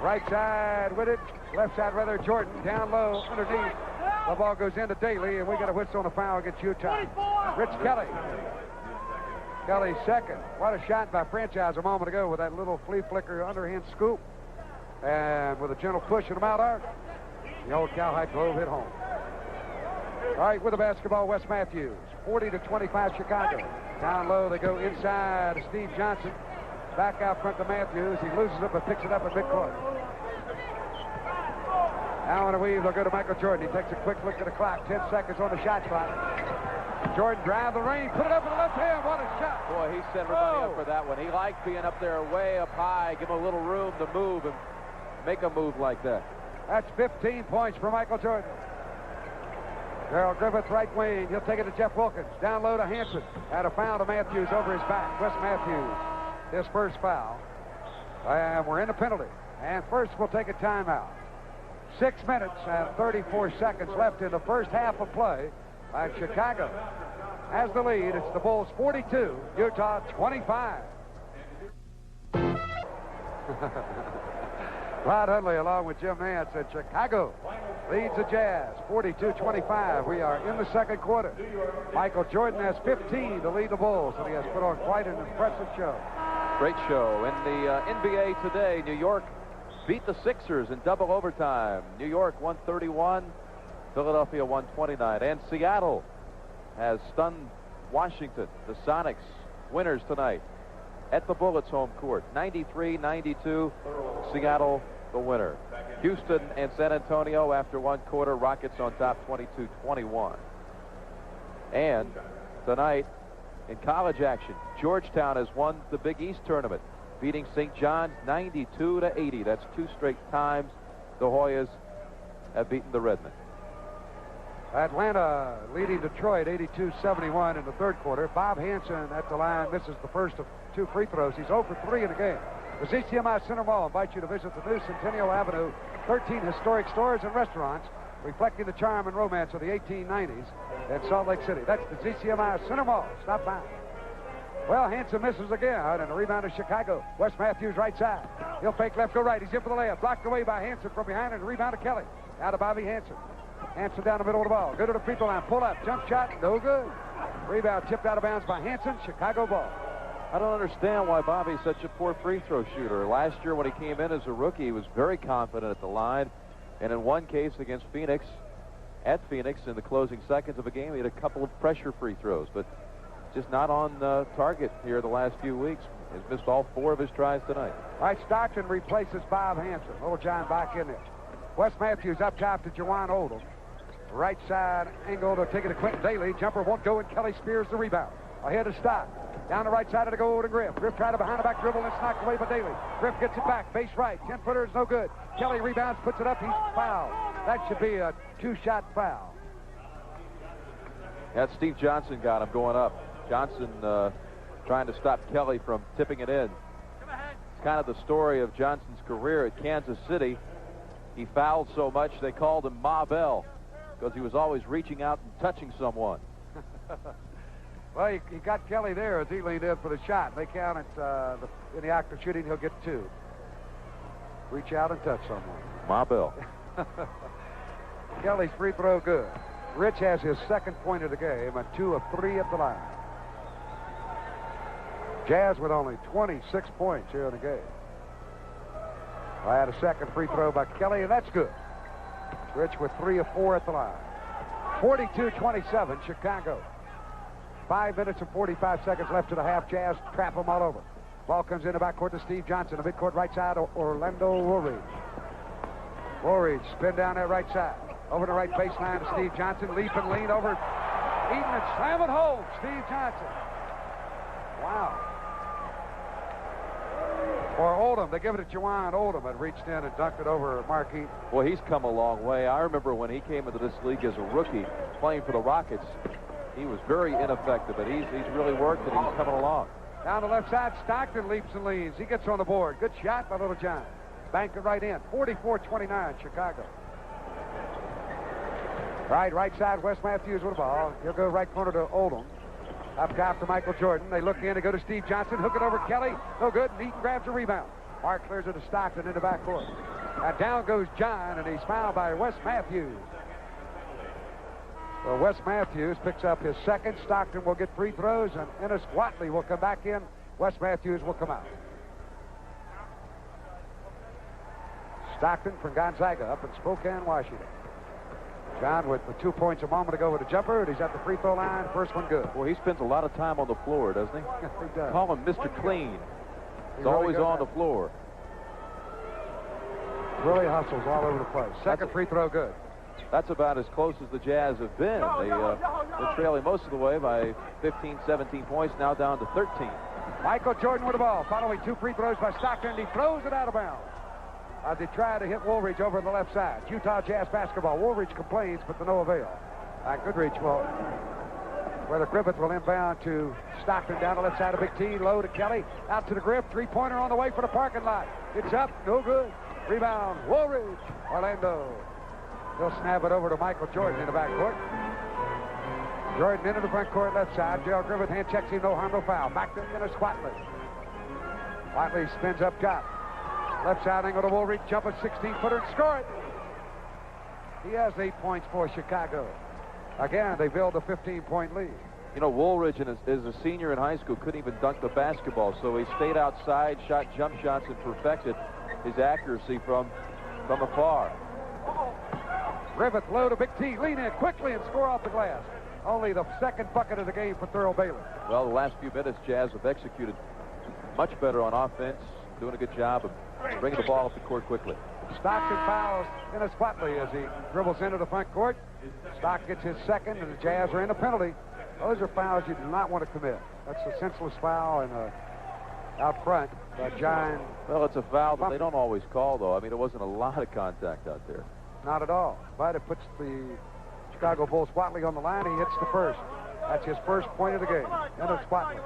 Right side with it. Left side rather, Jordan down low underneath. The ball goes into Daly, and we got a whistle on a foul against Utah. Rich Kelly. Kelly second. What a shot by Franchise a moment ago with that little flea flicker underhand scoop. And with a gentle push in the mount arc, the old Cowhide Grove hit home. All right, with the basketball, Wes Matthews. 40-25 Chicago. Down low, they go inside to Steve Johnson. Back out front to Matthews. He loses it, but picks it up at midcourt. Now on a weave, they'll go to Michael Jordan. He takes a quick look at the clock. 10 seconds on the shot clock. Jordan drive the lane, put it up with the left hand. What a shot. Boy, he set everybody up for that one. He liked being up there way up high, give him a little room to move and make a move like that. That's 15 points for Michael Jordan. Gerald Griffith, right wing. He'll take it to Jeff Wilkins. Down low to Hansen. At a foul to Matthews over his back. Wes Matthews, his first foul. And we're in the penalty. And first we'll take a timeout. 6 minutes and 34 seconds left in the first half of play. And Chicago has the lead. It's the Bulls 42, Utah 25. Rod Hundley along with Jim Nance, and Chicago leads the Jazz 42-25. We are in the second quarter. Michael Jordan has 15 to lead the Bulls, and he has put on quite an impressive show. Great show. In the NBA today, New York beat the Sixers in double overtime. New York 131, Philadelphia 129. And Seattle has stunned Washington. The Sonics winners tonight at the Bullets home court. 93-92, Seattle the winner. Houston and San Antonio after one quarter, Rockets on top 22-21. And tonight in college action, Georgetown has won the Big East tournament, beating St. John's 92-80. That's 2 straight times the Hoyas have beaten the Redmen. Atlanta leading Detroit 82-71 in the third quarter. Bob Hanson at the line misses the first of 2 free throws. He's 0 for 3 in the game. The ZCMI Center Mall invites you to visit the new Centennial Avenue, 13 historic stores and restaurants reflecting the charm and romance of the 1890s in Salt Lake City. That's the ZCMI Center Mall. Stop by. Well, Hanson misses again, and a rebound to Chicago. Wes Matthews right side. He'll fake left, go right. He's in for the layup. Blocked away by Hanson from behind, and a rebound to Kelly. Out to Bobby Hanson. Hanson down the middle of the ball. Good to the free throw line. Pull up. Jump shot. No good. Rebound tipped out of bounds by Hanson. Chicago ball. I don't understand why Bobby's such a poor free throw shooter. Last year when he came in as a rookie, he was very confident at the line. And in one case against Phoenix, at Phoenix, in the closing seconds of a game, he had a couple of pressure free throws. But just not on target here the last few weeks. He's missed all 4 of his tries tonight. All right, Stockton replaces Bob Hanson. Little John back in there. Wes Matthews up top to Jawan Oldham. Right side angle to take it to Quentin Daly. Jumper won't go, and Kelly spears the rebound. Ahead of Stock. Down the right side of the goal to Griff. Griff tried a behind-the-back dribble, and it's knocked away by Daly. Griff gets it back. Base right. 10-footer is no good. Kelly rebounds, puts it up. He's fouled. That should be a 2-shot foul. That's Steve Johnson got him going up. Johnson trying to stop Kelly from tipping it in. It's kind of the story of Johnson's career at Kansas City. He fouled so much they called him Ma Bell because he was always reaching out and touching someone. Well, he got Kelly there as he leaned in for the shot. They count it in the act of shooting. He'll get 2. Reach out and touch someone. Ma Bell. Kelly's free throw good. Rich has his second point of the game and 2 of 3 at the line. Jazz with only 26 points here in the game. I had a second free throw by Kelly, and that's good. Rich with 3 of 4 at the line. 42-27, Chicago. 5 minutes and 45 seconds left to the half. Jazz trap them all over. Ball comes in the backcourt to Steve Johnson. The midcourt right side, Orlando Woolridge. Woolridge spin down that right side. Over the right baseline to Steve Johnson. Leap and lean over. Eaton and slam it home. Steve Johnson. Wow. For Oldham, they give it to Jawan Oldham, had reached in and dunked it over Mark Eaton. Well, he's come a long way. I remember when he came into this league as a rookie playing for the Rockets. He was very ineffective, but he's really worked, and he's coming along. Down the left side, Stockton leaps and leans. He gets on the board. Good shot by Little John. Banked it right in. 44-29, Chicago. Right side, Wes Matthews with the ball. He'll go right corner to Oldham. Up top to Michael Jordan. They look in to go to Steve Johnson. Hook it over Kelly. No good. And Eaton grabs a rebound. Mark clears it to Stockton in the backcourt. Now down goes John, and he's fouled by Wes Matthews. Well, Wes Matthews picks up his second. Stockton will get free throws, and Ennis Watley will come back in. Wes Matthews will come out. Stockton from Gonzaga up in Spokane, Washington. John with the 2 points a moment ago with a jumper, and he's at the free throw line. First one good. Well, he spends a lot of time on the floor, doesn't he? He does. Call him Mr. Clean. He's really always on the floor. Really hustles all over the place. Second free throw good. That's about as close as the Jazz have been. They're trailing most of the way by 15, 17 points, now down to 13. Michael Jordan with the ball, following 2 free throws by Stockton, and he throws it out of bounds. As they try to hit Woolridge over on the left side. Utah Jazz basketball. Woolridge complains, but to no avail. Goodrich will, whether Griffith will inbound to Stockton down the left side of Big T. Low to Kelly. Out to the Griff. 3-pointer on the way for the parking lot. It's up. No good. Rebound. Woolridge. Orlando. He'll snap it over to Michael Jordan in the backcourt. Jordan into the front court left side. Gerald Griffith hand checks him. No harm, no foul. Back to Ennis Watley. Watley spins up top. Left side angle to Woolridge. Jump a 16-footer and score it. He has 8 points for Chicago. Again, they build a 15-point lead. You know, Woolridge, as a senior in high school, couldn't even dunk the basketball, so he stayed outside, shot jump shots, and perfected his accuracy from afar. Griffith low to Big T. Lean in quickly and score off the glass. Only the second bucket of the game for Thurl Bailey. Well, the last few minutes, Jazz have executed much better on offense, doing a good job of bringing the ball up the court quickly. Stockton fouls Ennis Watley as he dribbles into the front court. Stock gets his second, and the Jazz are in a penalty. Those are fouls you do not want to commit. That's a senseless foul and out front by John. Well, it's a foul that they don't always call, though. I mean, it wasn't a lot of contact out there. Not at all. But it puts the Chicago Bulls. Whatley on the line. He hits the first. That's his first point of the game. Ennis Whatley.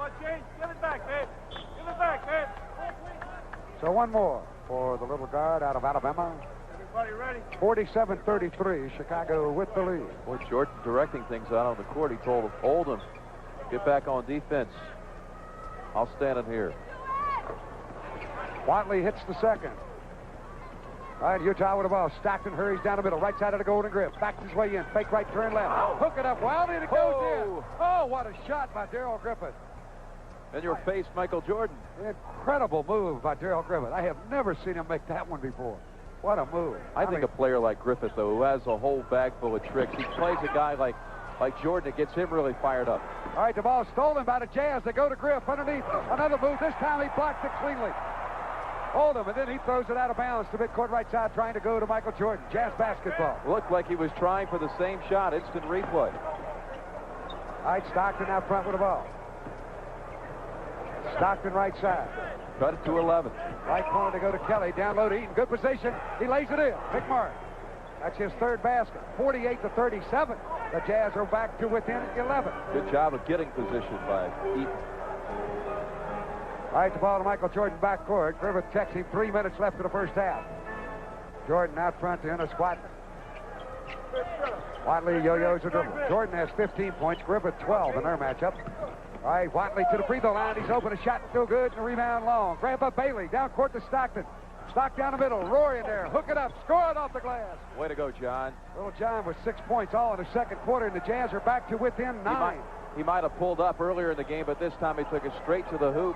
So one more for the little guard out of Alabama. 47-33, Chicago with the lead. Boy, Jordan directing things out on the court. He told Oldham, get back on defense. I'll stand in here. Whatley hits the second. All right, Utah with the ball. Stockton hurries down the middle, right side of the Golden Grip. Backs his way in. Fake right, turn left. Hook it up wildly, and it goes in. Oh, what a shot by Darrell Griffith. In your face, Michael Jordan. Incredible move by Darrell Griffith. I have never seen him make that one before. What a move. I think a player like Griffith, though, who has a whole bag full of tricks, he plays a guy like Jordan. It gets him really fired up. All right, the ball stolen by the Jazz. They go to Griff underneath. Another move. This time he blocked it cleanly. Oldham, and then he throws it out of bounds to midcourt right side, trying to go to Michael Jordan. Jazz basketball. Looked like he was trying for the same shot. Instant replay. All right, Stockton out front with the ball. Stockton right side. Cut it to 11. Right corner to go to Kelly. Down low to Eaton. Good position. He lays it in. Big mark. That's his third basket. 48-37. The Jazz are back to within 11. Good job of getting position by Eaton. All right, the ball to Michael Jordan backcourt. Griffith checks him. 3 minutes left in the first half. Jordan out front to Ennis Whatley. Whatley yo-yos a dribble. Jordan has 15 points. Griffith 12 in their matchup. All right, Whatley to the free throw line. He's open. A shot still good. And a rebound long. Grab up Bailey. Down court to Stockton. Stock down the middle. Rory in there. Hook it up. Score it off the glass. Way to go, John. Little John with 6 points all in the second quarter, and the Jazz are back to within 9. He might have pulled up earlier in the game, but this time he took it straight to the hoop.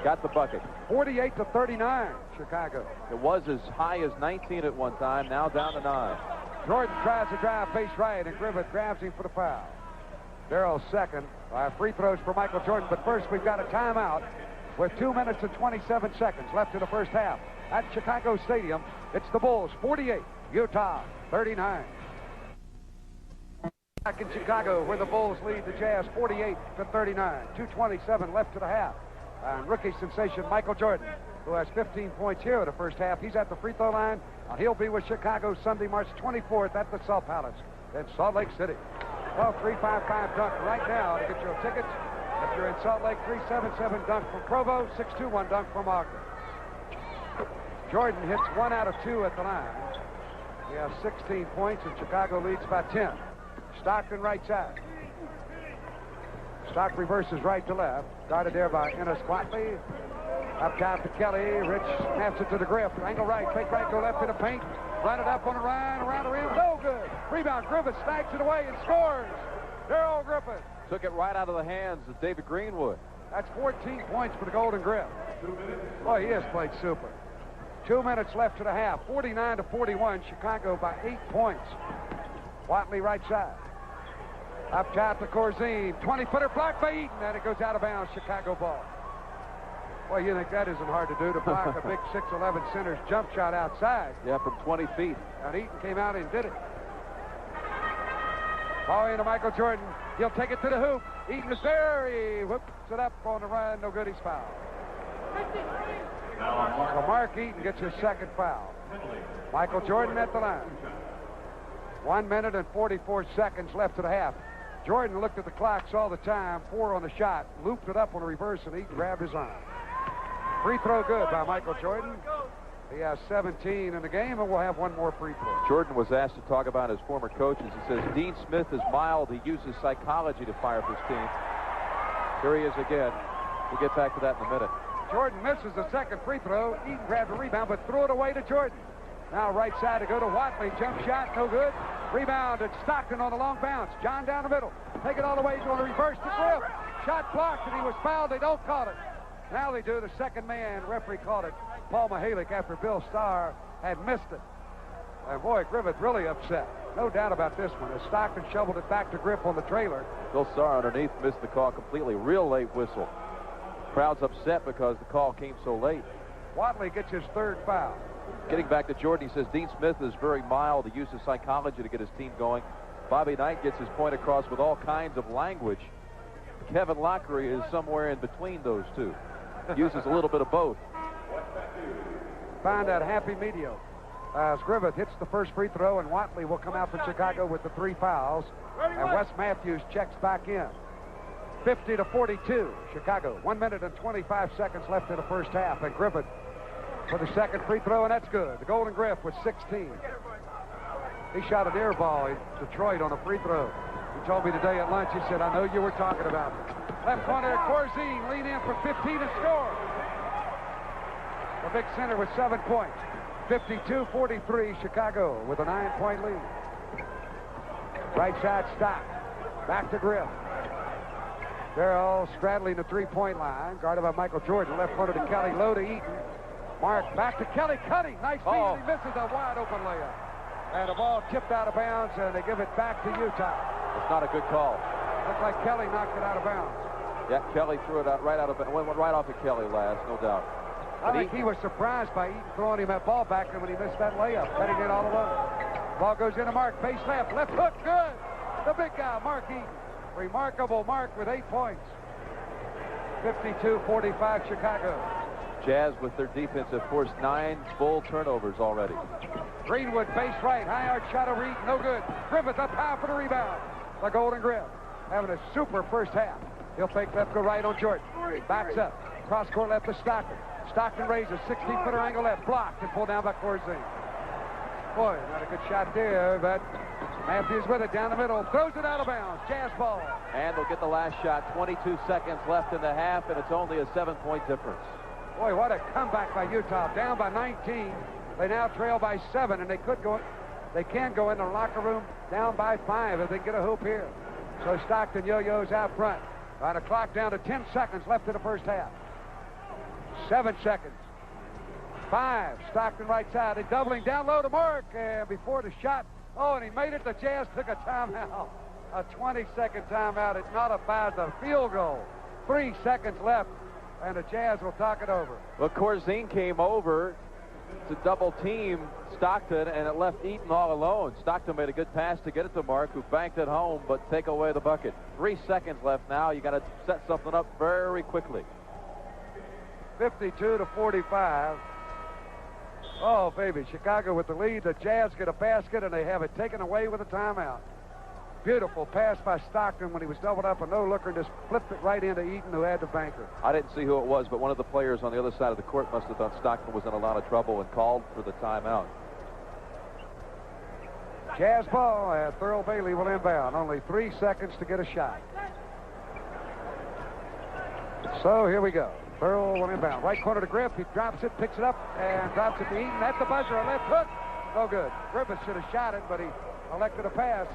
Got the bucket. 48-39, Chicago. It was as high as 19 at one time. Now down to 9. Jordan tries to drive face right, and Griffith grabs him for the foul. Darrell's second. Free throws for Michael Jordan, but first we've got a timeout with 2 minutes and 27 seconds left in the first half. At Chicago Stadium, it's the Bulls 48, Utah 39. Back in Chicago, where the Bulls lead the Jazz 48-39. 2:27 left to the half. And rookie sensation Michael Jordan, who has 15 points here in the first half. He's at the free throw line. He'll be with Chicago Sunday, March 24th at the Salt Palace in Salt Lake City. Well, 355 dunk right now to get your tickets. If you're in Salt Lake, 377 dunk from Provo, 621 dunk from Ogden. Jordan hits 1 out of 2 at the line. He has 16 points, and Chicago leads by 10. Stockton right side. Stock reverses right to left. Guarded there by Ennis Whatley. Up top to Kelly. Rich snaps it to the Griff. Angle right. Fake right. Go left to the paint. Run it up on the line. Around the rim. No good. Rebound. Griffith snacks it away and scores. Darrell Griffith. Took it right out of the hands of David Greenwood. That's 14 points for the Golden Grip. Boy, he has played super. 2 minutes left to the half. 49-41. Chicago by 8 points. Whatley right side. Up top to Corzine. 20-footer blocked by Eaton, and it goes out of bounds. Chicago ball. Well, you think that isn't hard to do, to block a big 6'11 center's jump shot outside. Yeah, from 20 feet. And Eaton came out and did it. Ball into Michael Jordan. He'll take it to the hoop. Eaton is there. He whips it up on the run. No good. He's fouled. So Mark Eaton gets his second foul. Michael Jordan at the line. 1 minute and 44 seconds left to the half. Jordan looked at the clock, saw the time, 4 on the shot, looped it up on a reverse, and Eaton grabbed his arm. Free throw good by Michael Jordan. He has 17 in the game, and we'll have one more free throw. Jordan was asked to talk about his former coaches. He says, Dean Smith is mild. He uses psychology to fire up his team. Here he is again. We'll get back to that in a minute. Jordan misses the second free throw. Eaton grabbed the rebound, but threw it away to Jordan. Now right side to go to Whatley. Jump shot, no good. Rebound at Stockton on the long bounce. John down the middle. Take it all the way. He's going to reverse to Griff. Shot blocked, and he was fouled. They don't call it. Now they do. The second man referee called it. Paul Mihalik, after Bill Starr had missed it. And boy, Griffith really upset. No doubt about this one. As Stockton shoveled it back to Griff on the trailer. Bill Starr underneath missed the call completely. Real late whistle. Crowd's upset because the call came so late. Whatley gets his third foul. Getting back to Jordan, he says Dean Smith is very mild. He uses psychology to get his team going. Bobby Knight gets his point across with all kinds of language. Kevin Lockery is somewhere in between those two. Uses a little bit of both. Find that happy medium. as Griffith hits the first free throw, and Watley will come out for Chicago with the 3 fouls, and Wes Matthews checks back in. 50-42, Chicago. 1 minute and 25 seconds left in the first half, and Griffith for the second free throw, and that's good. The Golden Griff with 16. He shot an air ball in Detroit on a free throw. He told me today at lunch, he said, I know you were talking about it. Left corner, Corzine, lean in for 15 and score. The big center with 7 points. 52-43, Chicago with a 9-point lead. Right side Stock. Back to Griff. Darrell straddling the 3-point line. Guarded by Michael Jordan. Left corner to Kelly. Low to Eaton. Mark back to Kelly. Cutting. Nice feed. And he misses a wide open layup. And the ball tipped out of bounds, and they give it back to Utah. It's not a good call. Looks like Kelly knocked it out of bounds. Yeah, Kelly threw it out right out of it. Went right off of Kelly last, no doubt. I think he was surprised by Eaton throwing him that ball back when he missed that layup, cutting it all alone. Ball goes into Mark, base left hook, good. The big guy, Mark Eaton. Remarkable Mark with 8 points. 52-45 Chicago. Jazz with their defense have forced 9 full turnovers already. Greenwood base right, high arch shot over Eaton, no good. Griffith up high for the rebound. The Golden Griff having a super first half. He'll fake left, go right on Jordan. Backs up, cross court left to Stockton. Stockton raises, 16-footer angle left, blocked and pulled down by Corzine. Boy, not a good shot there, but Matthews with it down the middle, throws it out of bounds. Jazz ball. And they'll get the last shot. 22 seconds left in the half, and it's only a 7-point difference. Boy, what a comeback by Utah. Down by 19. They now trail by 7, and they can go in the locker room down by 5 if they get a hoop here. So Stockton yo-yos out front. Got a clock down to 10 seconds left in the first half. 7 seconds. 5. Stockton right side. They're doubling down low to Mark. And before the shot, and he made it. The Jazz took a timeout. A 20-second timeout. It's not a foul, it's a field goal. 3 seconds left, and the Jazz will talk it over. Well, Corzine came over to double team Stockton, and it left Eaton all alone. Stockton made a good pass to get it to Mark, who banked it home, but take away the bucket. 3 seconds left now. You got to set something up very quickly. 52-45. Oh, baby, Chicago with the lead. The Jazz get a basket, and they have it taken away with a timeout. Beautiful pass by Stockton when he was doubled up, a no-looker, and just flipped it right into Eaton, who had the banker. I didn't see who it was, but one of the players on the other side of the court must have thought Stockton was in a lot of trouble and called for the timeout. Jazz ball, and Thurl Bailey will inbound. Only 3 seconds to get a shot. So here we go. Thurl will inbound. Right corner to Griff. He drops it, picks it up, and drops it to Eaton. At the buzzer, a left hook. No good. Griffith should have shot it, but he elected a pass.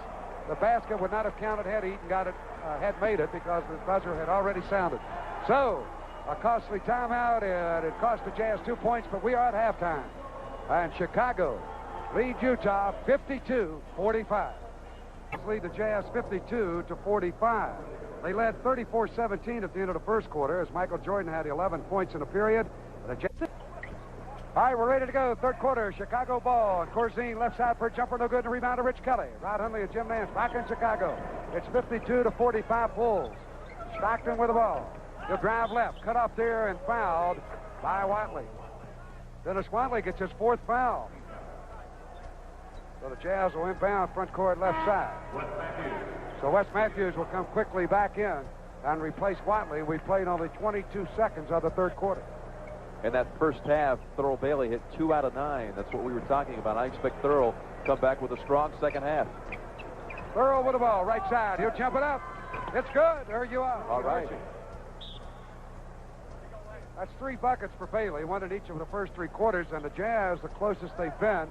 The basket would not have counted had Eaton had made it, because the buzzer had already sounded. So, a costly timeout, and it cost the Jazz 2 points, but we are at halftime. And Chicago leads Utah 52-45. Lead the Jazz 52-45. They led 34-17 at the end of the first quarter, as Michael Jordan had 11 points in the period. All right, we're ready to go. Third quarter, Chicago ball. And Corzine left side for a jumper, no good, and a rebound to Rich Kelly. Rod Hundley and Jim Nance back in Chicago. It's 52-45 Bulls. Stockton with the ball. He'll drive left, cut off there, and fouled by Watley. Dennis Watley gets his 4th foul. So the Jazz will inbound front court left side. So Wes Matthews will come quickly back in and replace Watley. We played only 22 seconds of the third quarter. In that first half, Thurl Bailey hit 2 out of 9. That's what we were talking about. I expect Thurl to come back with a strong second half. Thurl with the ball, right side. He'll jump it up. It's good. There you are. All right. That's 3 buckets for Bailey, 1 in each of the first 3 quarters, and the Jazz, the closest they've been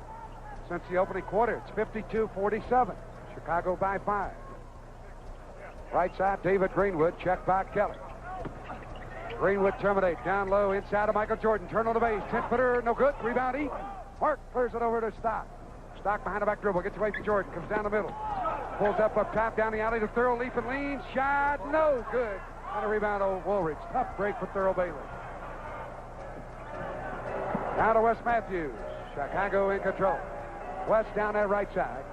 since the opening quarter. It's 52-47. Chicago by 5. Right side, David Greenwood, checked by Kelly. Greenwood terminate, down low, inside of Michael Jordan. Turn on the base, 10-footer, no good. Rebound, Eaton. Mark clears it over to Stock. Stock behind the back dribble, gets away from Jordan, comes down the middle. Pulls up top, down the alley to Thurl, leap and lean. Shot, no good. And a rebound over Woolridge. Tough break for Thurl Bailey. Now to Wes Matthews. Chicago in control. West down that right side.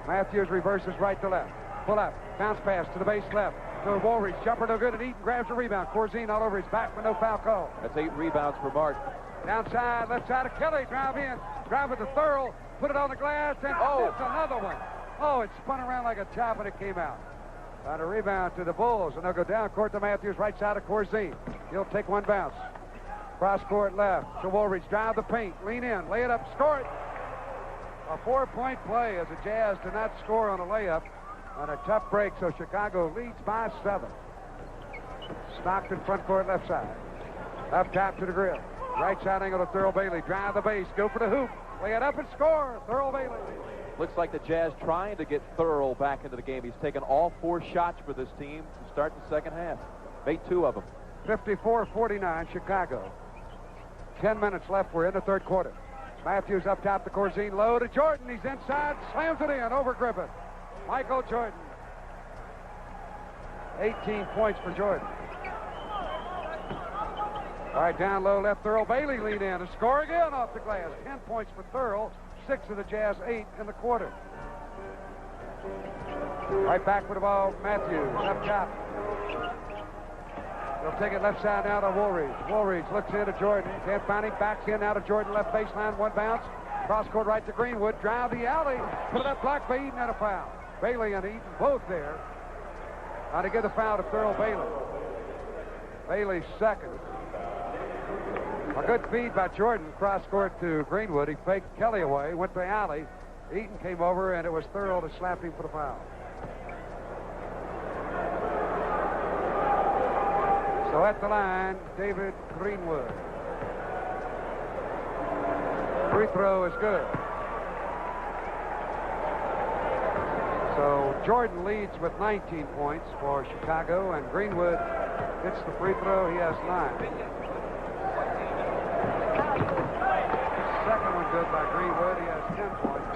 Matthews reverses right to left. Pull up, bounce pass to the base left. To Woolridge, jumper no good, and Eaton grabs the rebound. Corzine all over his back, but no foul call. That's 8 rebounds for Mark. Downside, left side of Kelly. Drive in. Drive with the Thurl. Put it on the glass, and it's another one. Oh, it spun around like a top, and it came out. On a rebound to the Bulls, and they'll go down court to Matthews, right side of Corzine. He'll take one bounce. Cross court left to Woolridge. Drive the paint. Lean in. Lay it up. Score it. A 4-point play as the Jazz did not score on a layup on a tough break, so Chicago leads by 7. Stockton front court left side. Up top to the grill. Right side angle to Thurl Bailey. Drive the base. Go for the hoop. Lay it up and score. Thurl Bailey. Looks like the Jazz trying to get Thurl back into the game. He's taken all 4 shots for this team to start the second half. Made 2 of them. 54-49 Chicago. 10 minutes left. We're in the third quarter. Matthews up top to Corzine. Low to Jordan. He's inside. Slams it in over Griffith. Michael Jordan. 18 points for Jordan. All right, down low left. Thurl Bailey lead in and score again off the glass. 10 points for Thurl. 6 of the Jazz, 8 in the quarter. Right back with the ball, Matthews up top. They'll take it left side now to Woolridge. Woolridge looks in to Jordan. Can't find him. Backs in now to Jordan. Left baseline. One bounce. Cross court right to Greenwood. Drive the alley. Put it up blocked by Eden and a foul. Bailey and Eden both there. Now to get the foul to Thurl Bailey. Bailey's second. A good feed by Jordan. Cross court to Greenwood. He faked Kelly away. Went to the alley. Eaton came over, and it was Thurl to slap him for the foul. So at the line, David Greenwood. Free throw is good. So Jordan leads with 19 points for Chicago, and Greenwood hits the free throw. He has 9. Second one good by Greenwood. He has 10 points.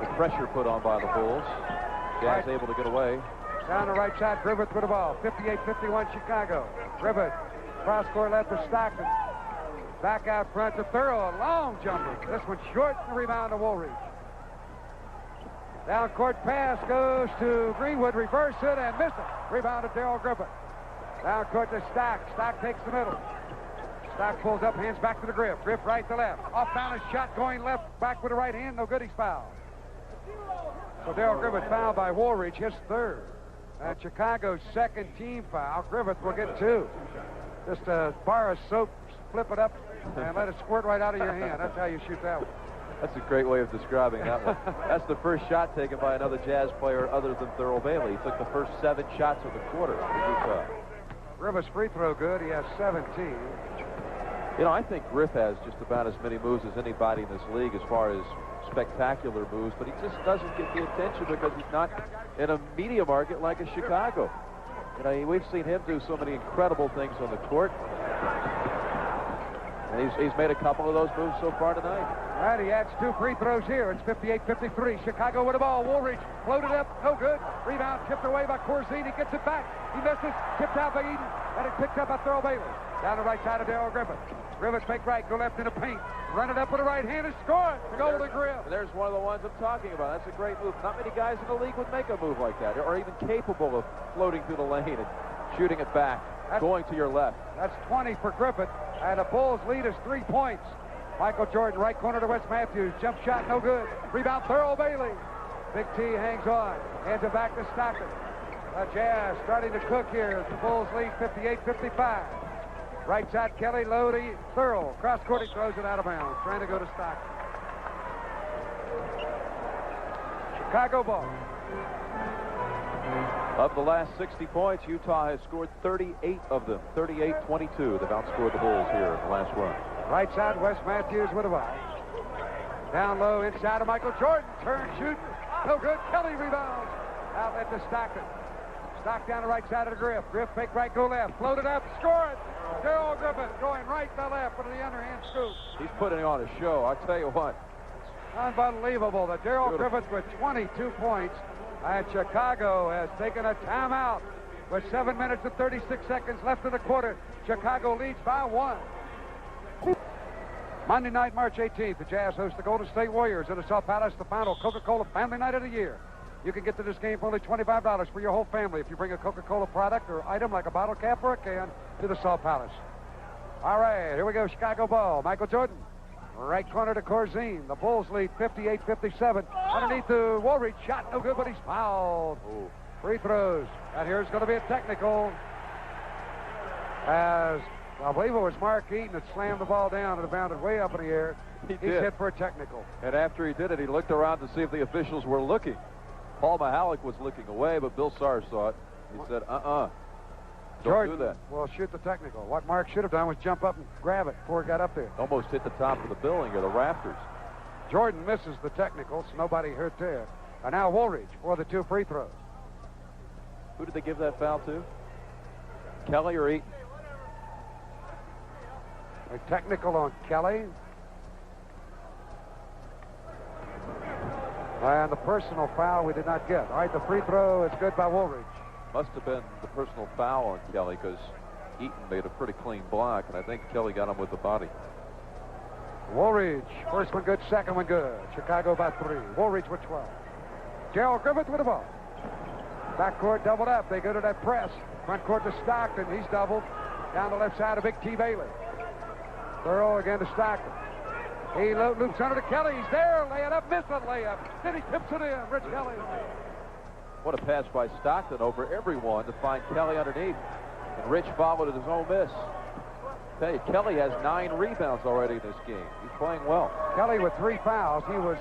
The pressure put on by the Bulls. Jazz able to get away. Down the right side, Griffith with the ball. 58-51 Chicago. Griffith, cross court left to Stockton. Back out front to Thurl. A long jumper. This one short, and the rebound to Woolridge. Down court pass goes to Greenwood. Reverse it and miss it. Rebound to Darrell Griffith. Down court to Stock. Stock takes the middle. Stock pulls up, hands back to the Griff. Griff right to left. Off balance shot going left. Back with the right hand. No good. He's fouled. So Darrell Griffith fouled by Woolridge. His third. And Chicago's second team foul. Griffith will get 2. Just a bar of soap, flip it up, and let it squirt right out of your hand. That's how you shoot that one. That's a great way of describing that one. That's the first shot taken by another Jazz player other than Thurl Bailey. He took the first 7 shots of the quarter for Utah. Griffith's free throw good. He has 17. You know, I think Griff has just about as many moves as anybody in this league as far as spectacular moves, but he just doesn't get the attention because he's not in a media market like a Chicago. You know, we've seen him do so many incredible things on the court. And he's made a couple of those moves so far tonight. All right, he adds 2 free throws here. It's 58-53. Chicago with the ball. Woolridge floated up. No good. Rebound tipped away by Corzine. He gets it back. He misses. Tipped out by Eden. And it's picked up by Thurl Bailey. Down the right side of Darrell Griffith. Griffith fake right. Go left in the paint. Run it up with the right hand and score it to go to the grill. There's one of the ones I'm talking about. That's a great move. Not many guys in the league would make a move like that or even capable of floating through the lane and shooting it back, going to your left. That's 20 for Griffith. And the Bulls lead is 3 points. Michael Jordan, right corner to Wes Matthews. Jump shot, no good. Rebound, Thurl Bailey. Big T hangs on. Hands it back to Stockton. The Jazz starting to cook here as the Bulls lead 58-55. Right side, Kelly, low to Thurl. Cross court, he throws it out of bounds. Trying to go to Stockton. Chicago ball. Of the last 60 points, Utah has scored 38 of them. 38-22. They've outscored the Bulls here in the last run. Right side, Wes Matthews with a ball. Down low, inside of Michael Jordan. Turn, shoot. No good. Kelly rebounds. Outlet to Stockton. Stock down the right side of the Griff. Griff fake right, go left. Floated up, score it. Darrell Griffith going right to left with the underhand scoop. He's putting on a show, I'll tell you what. Unbelievable. The Darrell Griffith with 22 points. And Chicago has taken a timeout with 7 minutes and 36 seconds left in the quarter. Chicago leads by 1. Monday night, March 18th, the Jazz host the Golden State Warriors in the South Palace, the final Coca-Cola Family Night of the year. You can get to this game for only $25 for your whole family if you bring a Coca-Cola product or item like a bottle cap or a can to the South Palace. All right, here we go. Chicago ball. Michael Jordan. Right corner to Corzine. The Bulls lead 58-57. Underneath to Woolridge. Shot no good, but he's fouled. Ooh. Free throws. And here's going to be a technical. As I believe it was Mark Eaton that slammed the ball down and bounded way up in the air. He's hit for a technical. And after he did it, he looked around to see if the officials were looking. Paul Mahalik was looking away, but Bill Sars saw it. He said, Don't Jordan do that. will shoot the technical. What Mark should have done was jump up and grab it before it got up there. Almost hit the top of the building or the rafters. Jordan misses the technical, so nobody hurt there. And now Woolridge for the 2 free throws. Who did they give that foul to? Kelly or Eaton? A technical on Kelly. And the personal foul we did not get. All right, the free throw is good by Woolridge. Must have been the personal foul on Kelly because Eaton made a pretty clean block, and I think Kelly got him with the body. Woolridge, first one good, second one good. Chicago by 3. Woolridge with 12. Gerald Griffith with the ball. Backcourt doubled up. They go to that press. Front court to Stockton. He's doubled. Down the left side of Big T. Bailey. Thorough again to Stockton. He loops under to Kelly. He's there. Lay it up. Miss a layup. Then he tips it in. Rich Kelly. What a pass by Stockton over everyone to find Kelly underneath. And Rich followed at his own miss. Tell you, Kelly has 9 rebounds already in this game. He's playing well. Kelly with 3 fouls. He was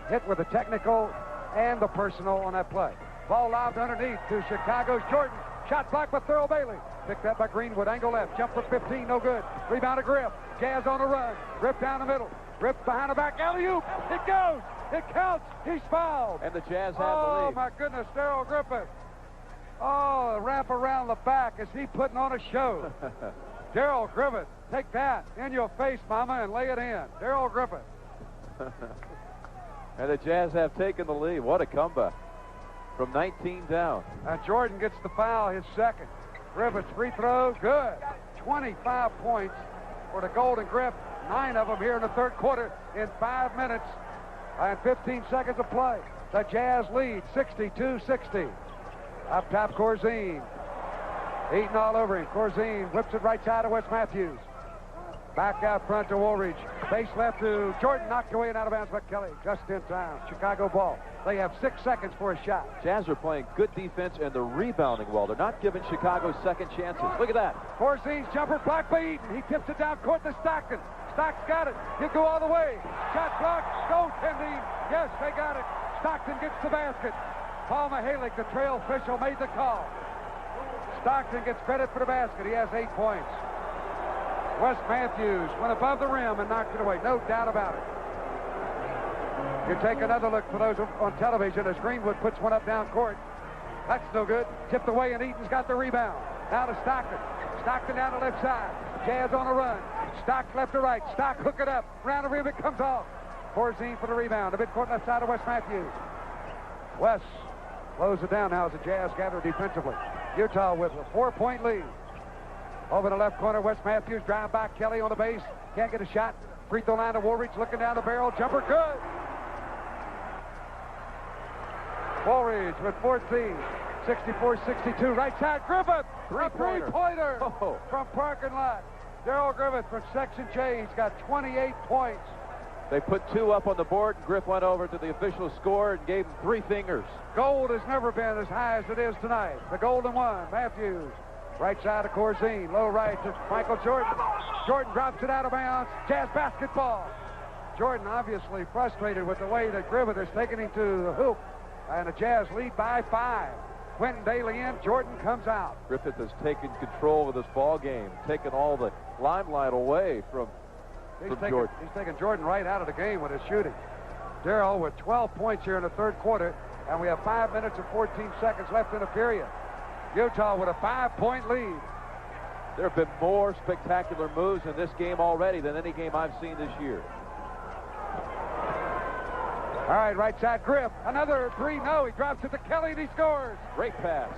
hit with the technical and the personal on that play. Ball lobbed underneath to Chicago's Jordan. Shot blocked by Thurl Bailey. Picked up by Greenwood. Angle left. Jump for 15. No good. Rebound to Griff. Jazz on the run. Griff down the middle. Griff behind the back. Alley-oop. It goes. It counts. He's fouled. And the Jazz have the Oh, lead. my goodness. Darrell Griffith. Oh, wrap around the back. Is he putting on a show? Darrell Griffith. Take that in your face, mama, and lay it in. Darrell Griffith. And the Jazz have taken the lead. What a comeback. From 19 down. And Jordan gets the foul, his second. Griffith's free throw, good. 25 points for the Golden Griff. 9 of them here in the third quarter in 5 minutes and 15 seconds of play. The Jazz lead 62-60. Up top, Corzine. Eaton all over him. Corzine whips it right side of Wes Matthews. Back out front to Woolridge. Base left to Jordan, knocked away and out of bounds by Kelly. Just in time. Chicago ball. They have 6 seconds for a shot. Jazz are playing good defense and they're rebounding well. They're not giving Chicago second chances. Look at that. Corzine's jumper blocked by Eaton. He tips it down court to Stockton. Stock's got it. He'll go all the way. Shot blocked. Goaltending. Yes, they got it. Stockton gets the basket. Paul Mahalik, the trail official, made the call. Stockton gets credit for the basket. He has 8 points. Wes Matthews went above the rim and knocked it away. No doubt about it. You take another look for those on television as Greenwood puts one up down court. That's no good. Tipped away and Eaton's got the rebound. Now to Stockton. Stockton down the left side. Jazz on a run. Stock left to right. Stock hook it up. Round the rim it comes off. Corzine for the rebound. The midcourt left side of Wes Matthews. Wes slows it down now as the Jazz gather defensively. Utah with a 4-point lead. Over the left corner, Wes Matthews drive by Kelly on the base. Can't get a shot. Free throw line to Woolridge looking down the barrel. Jumper good. Woolridge with 14. 64-62. Right side, Griffith. Three-pointer from parking lot. Darrell Griffith from Section J. He's got 28 points. They put 2 up on the board, and Griff went over to the official score and gave him 3 fingers. Gold has never been as high as it is tonight. The golden one, Matthews. Right side of Corzine. Low right to Michael Jordan. Jordan drops it out of bounds. Jazz basketball. Jordan obviously frustrated with the way that Griffith is taking him to the hoop. And the Jazz lead by 5. Quentin Daly in. Jordan comes out. Griffith has taken control of this ball game, taken all the limelight away from Jordan. He's taking Jordan right out of the game with his shooting. Darrell with 12 points here in the third quarter. And we have 5 minutes and 14 seconds left in the period. Utah with a 5-point lead. There have been more spectacular moves in this game already than any game I've seen this year. All right, right side, Griff. Another 3. No, he drops it to Kelly and he scores. Great pass.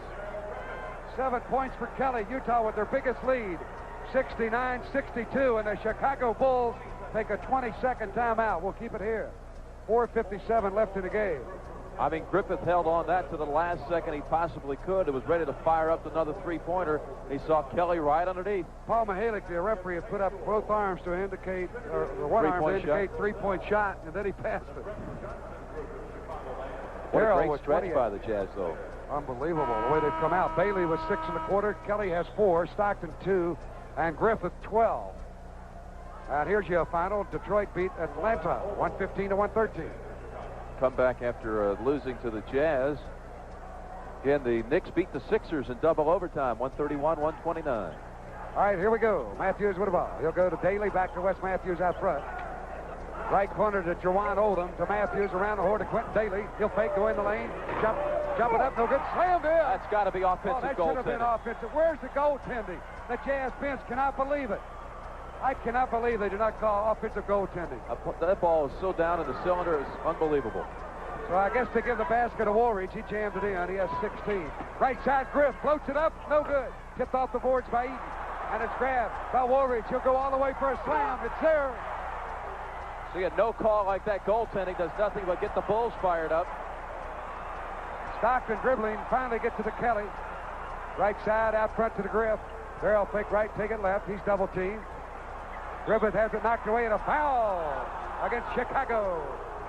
7 points for Kelly. Utah with their biggest lead. 69-62, and the Chicago Bulls take a 20-second timeout. We'll keep it here. 4:57 left in the game. I mean, Griffith held on that to the last second he possibly could. It was ready to fire up another three-pointer. He saw Kelly right underneath. Paul Mihalik, the referee, had put up both arms to indicate, or one arm to indicate three-point shot, and then he passed it. What a great stretch by the Jazz, though. Unbelievable the way they've come out. Bailey was 6 1/4. Kelly has 4. Stockton 2, and Griffith 12. And here's your final. Detroit beat Atlanta 115 to 113. Come back after losing to the Jazz. Again, the Knicks beat the Sixers in double overtime, 131-129. All right, here we go. Matthews with the ball. He'll go to Daly, back to Wes Matthews out front. Right corner to Jawan Oldham, to Matthews, around the horn to Quentin Daly. He'll fake, go in the lane, jump it up, no good, slammed in. That's got to be offensive that goaltending. Should have been offensive. Where's the goaltending? The Jazz bench cannot believe it. I cannot believe they do not call offensive goaltending. That ball is so down in the cylinder, it's unbelievable. So I guess to give the basket to Woolridge, he jammed it in. He has 16. Right side, Griff floats it up, no good. Tipped off the boards by Eaton, and it's grabbed by Woolridge. He'll go all the way for a slam. It's there. See, a no call like that goaltending does nothing but get the Bulls fired up. Stockton dribbling, finally gets to the Kelly. Right side, out front to the Griff. Farrell fake right, take it left. He's double teamed. Griffith has it knocked away, and a foul against Chicago.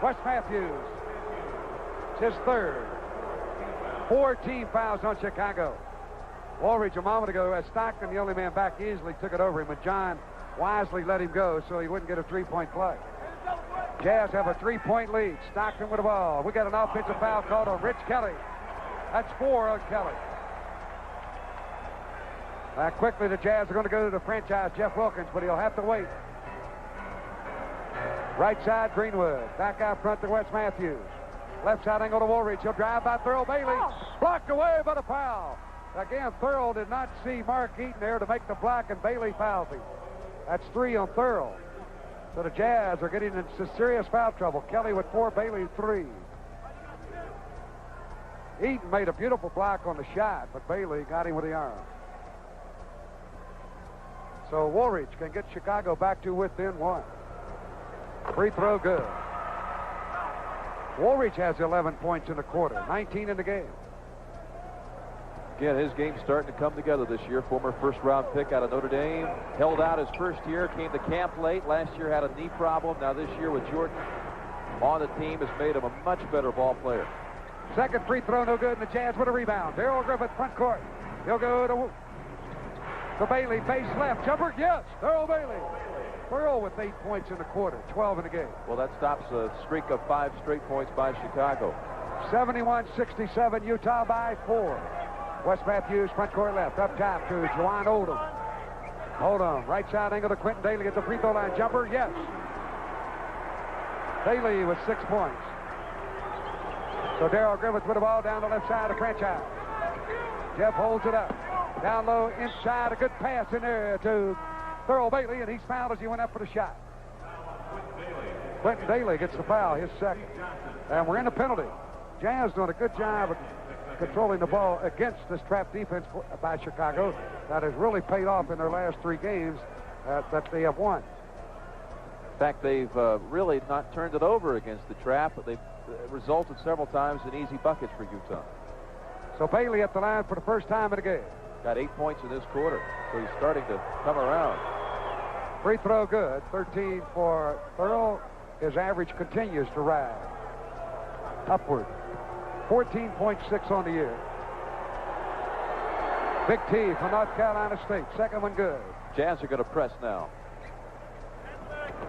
Wes Matthews. It's his third. 4 team fouls on Chicago. Woolridge a moment ago as Stockton, the only man back, easily took it over him, and John wisely let him go so he wouldn't get a three-point play. Jazz have a 3-point lead. Stockton with the ball. We got an offensive foul called on Rich Kelly. That's 4 on Kelly. Quickly, the Jazz are going to go to the franchise, Jeff Wilkins, but he'll have to wait. Right side, Greenwood. Back out front to Wes Matthews. Left side angle to Woolridge. He'll drive by Thurl Bailey. Blocked away by the foul. Again, Thurl did not see Mark Eaton there to make the block, and Bailey fouls him. That's 3 on Thurl. So the Jazz are getting into serious foul trouble. Kelly with 4, Bailey 3. Eaton made a beautiful block on the shot, but Bailey got him with the arm. So Woolridge can get Chicago back to within 1. Free throw good. Woolridge has 11 points in the quarter, 19 in the game. Again, his game's starting to come together this year. Former first-round pick out of Notre Dame. Held out his first year, came to camp late. Last year had a knee problem. Now this year with Jordan on the team has made him a much better ball player. Second free throw, no good, and the Jazz with a rebound. Darrell Griffith, front court. He'll go to Bailey, base left. Jumper, yes, Thurl Bailey. Thurl with 8 points in the quarter, 12 in the game. Well, that stops a streak of 5 straight points by Chicago. 71-67, Utah by 4. Wes Matthews, front court left, up top to Jawan Oldham. Oldham, right side angle to Quentin Daly at the free throw line. Jumper, yes. Daly with 6 points. So Darrell Griffith with the ball down the left side of franchise. Jeff holds it up. Down low, inside, a good pass in there to Thurl Bailey, and he's fouled as he went up for the shot. Quentin Daly gets the foul, his second. And we're in a penalty. Jazz doing a good job of controlling the ball against this trap defense by Chicago. That has really paid off in their last 3 games that they have won. In fact, they've really not turned it over against the trap, but they've resulted several times in easy buckets for Utah. So Bailey at the line for the first time in the game. Got 8 points in this quarter, so he's starting to come around. Free throw good, 13 for Thurl. His average continues to rise upward. 14.6 on the year. Big T for North Carolina State. Second one good. Jazz are going to press now.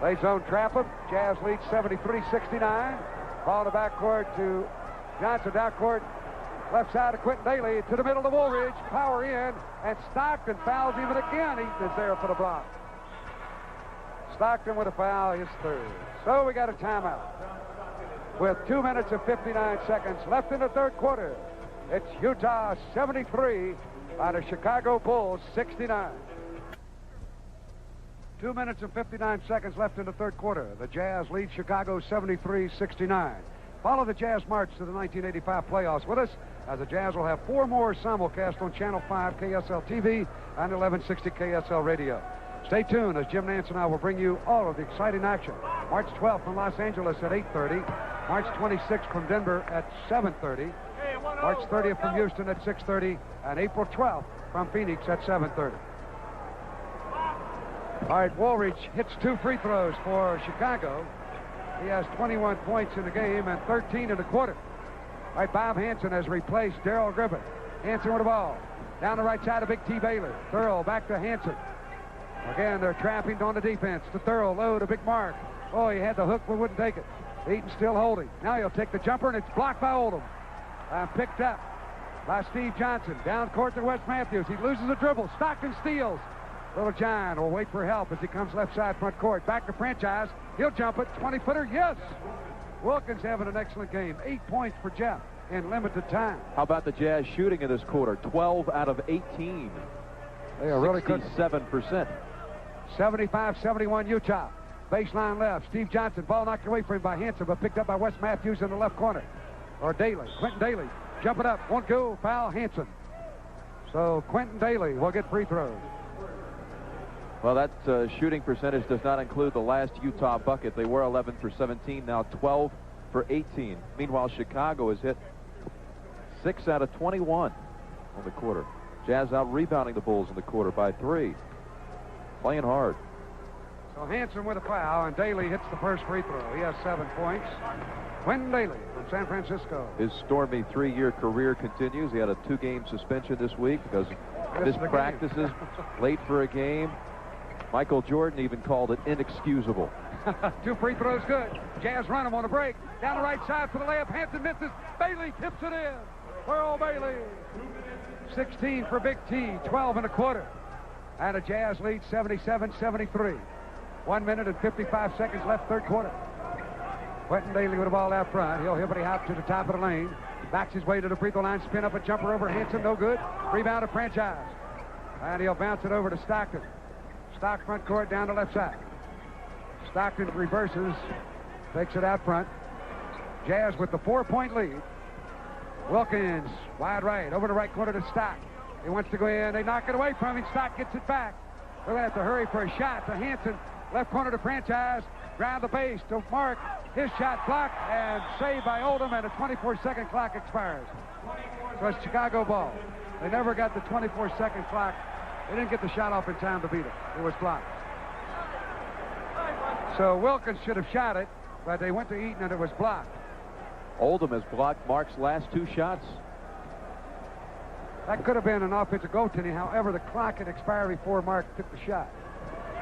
They zone trap him. Jazz leads 73-69. Ball to backcourt to Johnson. Downcourt. Left side of Quentin Daly to the middle of Woolridge. Power in. And Stockton fouls him. And again, Eaton is there for the block. Stockton with a foul. His third. So we got a timeout. With 2 minutes and 59 seconds left in the third quarter. It's Utah 73 on the Chicago Bulls 69. 2 minutes and 59 seconds left in the third quarter. The Jazz lead Chicago 73-69. Follow the Jazz march to the 1985 playoffs with us, as the Jazz will have 4 more simulcast on Channel 5 KSL TV and 1160 KSL Radio. Stay tuned as Jim Nance and I will bring you all of the exciting action. March 12th in Los Angeles at 8:30. March 26th from Denver at 7:30. March 30th from Houston at 6:30. And April 12th from Phoenix at 7:30. All right, Woolridge hits 2 free throws for Chicago. He has 21 points in the game and 13 in the quarter. All right, Bob Hanson has replaced Darrell Griffith. Hanson with the ball. Down the right side of Big T. Bailey. Thurl back to Hanson. Again, they're trapping on the defense. To Thurl, low to Big Mark. Oh, he had the hook but wouldn't take it. Eaton still holding. Now he'll take the jumper, and it's blocked by Oldham. Picked up by Steve Johnson. Down court to Wes Matthews. He loses a dribble. Stockton steals. Little John will wait for help as he comes left side front court. Back to Franchise. He'll jump it. 20-footer. Yes. Wilkins having an excellent game. 8 points for Jeff in limited time. How about the Jazz shooting in this quarter? 12 out of 18. They are really good. 67%. 75-71 Utah. Baseline left. Steve Johnson. Ball knocked away from him by Hanson, but picked up by Wes Matthews in the left corner. Or Daly. Quentin Daly. Jumping up. Won't go. Foul Hanson. So Quentin Daly will get free throws. Well, that shooting percentage does not include the last Utah bucket. They were 11 for 17, now 12 for 18. Meanwhile, Chicago has hit 6 out of 21 on the quarter. Jazz out rebounding the Bulls in the quarter by 3. Playing hard. So Hanson with a foul, and Daly hits the first free throw. He has 7 points. Quentin Daly from San Francisco. His stormy 3-year career continues. He had a 2-game suspension this week because of missed practices, late for a game. Michael Jordan even called it inexcusable. 2 free throws good. Jazz run him on a break. Down the right side for the layup. Hanson misses. Bailey tips it in. Earl Bailey. 16 for Big T. 12 in a quarter. And a Jazz lead 77-73. 1 minute and 55 seconds left, third quarter. Quentin Daly with the ball out front. He'll hippity hop to the top of the lane. Backs his way to the free throw line. Spin up a jumper over Hanson. No good. Rebound to Franchise. And he'll bounce it over to Stockton. Stock front court down the left side. Stockton reverses. Takes it out front. Jazz with the 4-point lead. Wilkins wide right. Over the right corner to Stock. He wants to go in. They knock it away from him. Stock gets it back. They're going to have to hurry for a shot to Hanson. Left corner to Franchise. Drive the base to Mark. His shot blocked and saved by Oldham, and a 24-second clock expires. So it's Chicago ball. They never got the 24-second clock. They didn't get the shot off in time to beat it. It was blocked. So Wilkins should have shot it, but they went to Eaton and it was blocked. Oldham has blocked Mark's last 2 shots. That could have been an offensive goaltending. However, the clock had expired before Mark took the shot.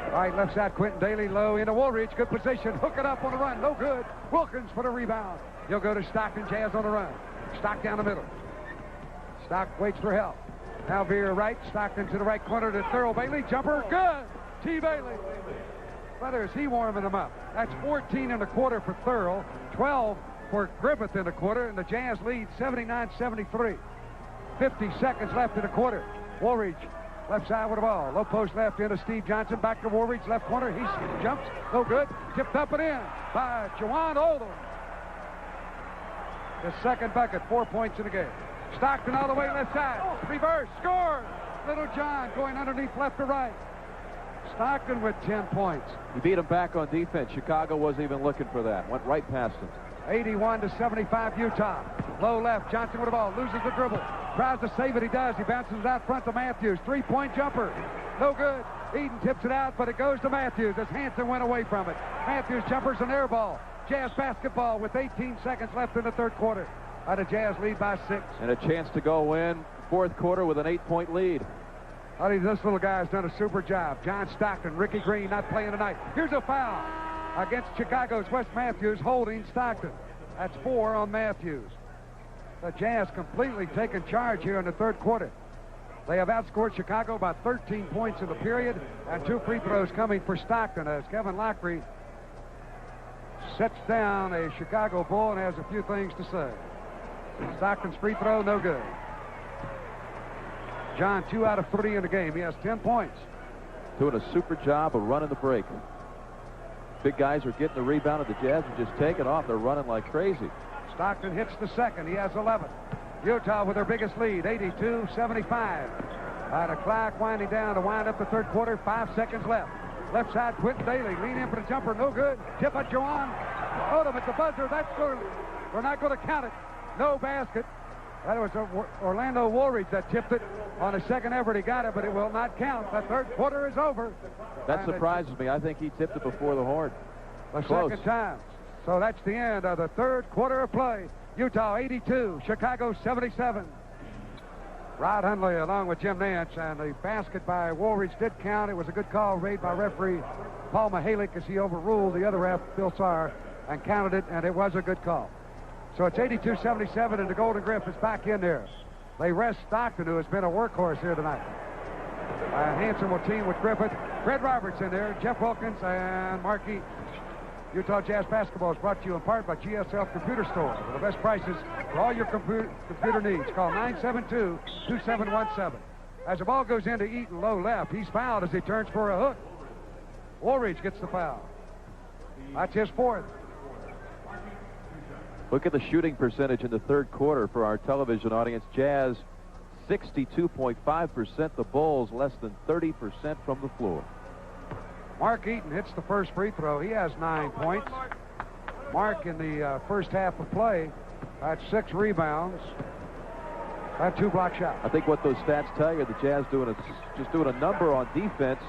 All right, left side, Quentin Daly low into Woolridge. Good position. Hook it up on the run. No good. Wilkins for the rebound. He'll go to Stockton. Jazz on the run. Stock down the middle. Stock waits for help. Now veer right. Stockton to the right corner to Thurl Bailey. Jumper. Good. T. Bailey. Brother, is he warming them up? That's 14 in the quarter for Thurl. 12 for Griffith in the quarter. And the Jazz lead 79-73. 50 seconds left in the quarter. Woolridge. Left side with the ball. Low post left into Steve Johnson. Back to Woolridge. Left corner. He jumps. No good. Tipped up and in by Juwan Oldham. His second bucket. 4 points in the game. Stockton all the way left side. Reverse. Score. Little John going underneath left to right. Stockton with 10 points. He beat him back on defense. Chicago wasn't even looking for that. Went right past him. 81-75 Utah. Low left. Johnson with the ball. Loses the dribble. Tries to save it. He does. He bounces it out front to Matthews. 3-point jumper. No good. Eaton tips it out, but it goes to Matthews as Hanson went away from it. Matthews jumpers an air ball. Jazz basketball with 18 seconds left in the third quarter. The Jazz lead by 6. And a chance to go in fourth quarter with an 8-point lead. This little guy has done a super job. John Stockton, Ricky Green not playing tonight. Here's a foul against Chicago's Wes Matthews holding Stockton. That's 4 on Matthews. The Jazz completely taken charge here in the third quarter. They have outscored Chicago by 13 points in the period, and 2 free throws coming for Stockton as Kevin Lockery sets down a Chicago Bull and has a few things to say. Stockton's free throw, no good. John, 2 out of 3 in the game. He has 10 points. Doing a super job of running the break. Big guys are getting the rebound, and the Jazz are just taking off. They're running like crazy. Stockton hits the second. He has 11. Utah with their biggest lead, 82-75. The clock winding down to wind up the third quarter. 5 seconds left. Left side, Quentin Daly. Lean in for the jumper. No good. Tip by Juwan Odom at the buzzer. That's good. We're not going to count it. No basket. That was Orlando Woolridge that tipped it on the second effort. He got it, but it will not count. The third quarter is over. That surprises me. I think he tipped it before the horn. The second time. So that's the end of the third quarter of play. Utah 82, Chicago 77. Rod Hundley along with Jim Nance, and the basket by Woolridge did count. It was a good call made by referee Paul Mihalik as he overruled the other ref, Bill Saar, and counted it, and it was a good call. So it's 82-77, and the Golden Griff is back in there. They rest Stockton, who has been a workhorse here tonight. Hanson will team with Griffith. Fred Roberts in there, Jeff Wilkins, and Mark Eaton. Utah Jazz basketball is brought to you in part by GSL Computer Store. For the best prices for all your computer needs, call 972-2717. As the ball goes into Eaton, low left, he's fouled as he turns for a hook. Woolridge gets the foul. That's his fourth. Look at the shooting percentage in the third quarter for our television audience. Jazz 62.5%. The Bulls less than 30% from the floor. Mark Eaton hits the first free throw. He has 9 points. Mark in the first half of play had 6 rebounds. Had 2 block shots. I think what those stats tell you, the Jazz just doing a number on defense,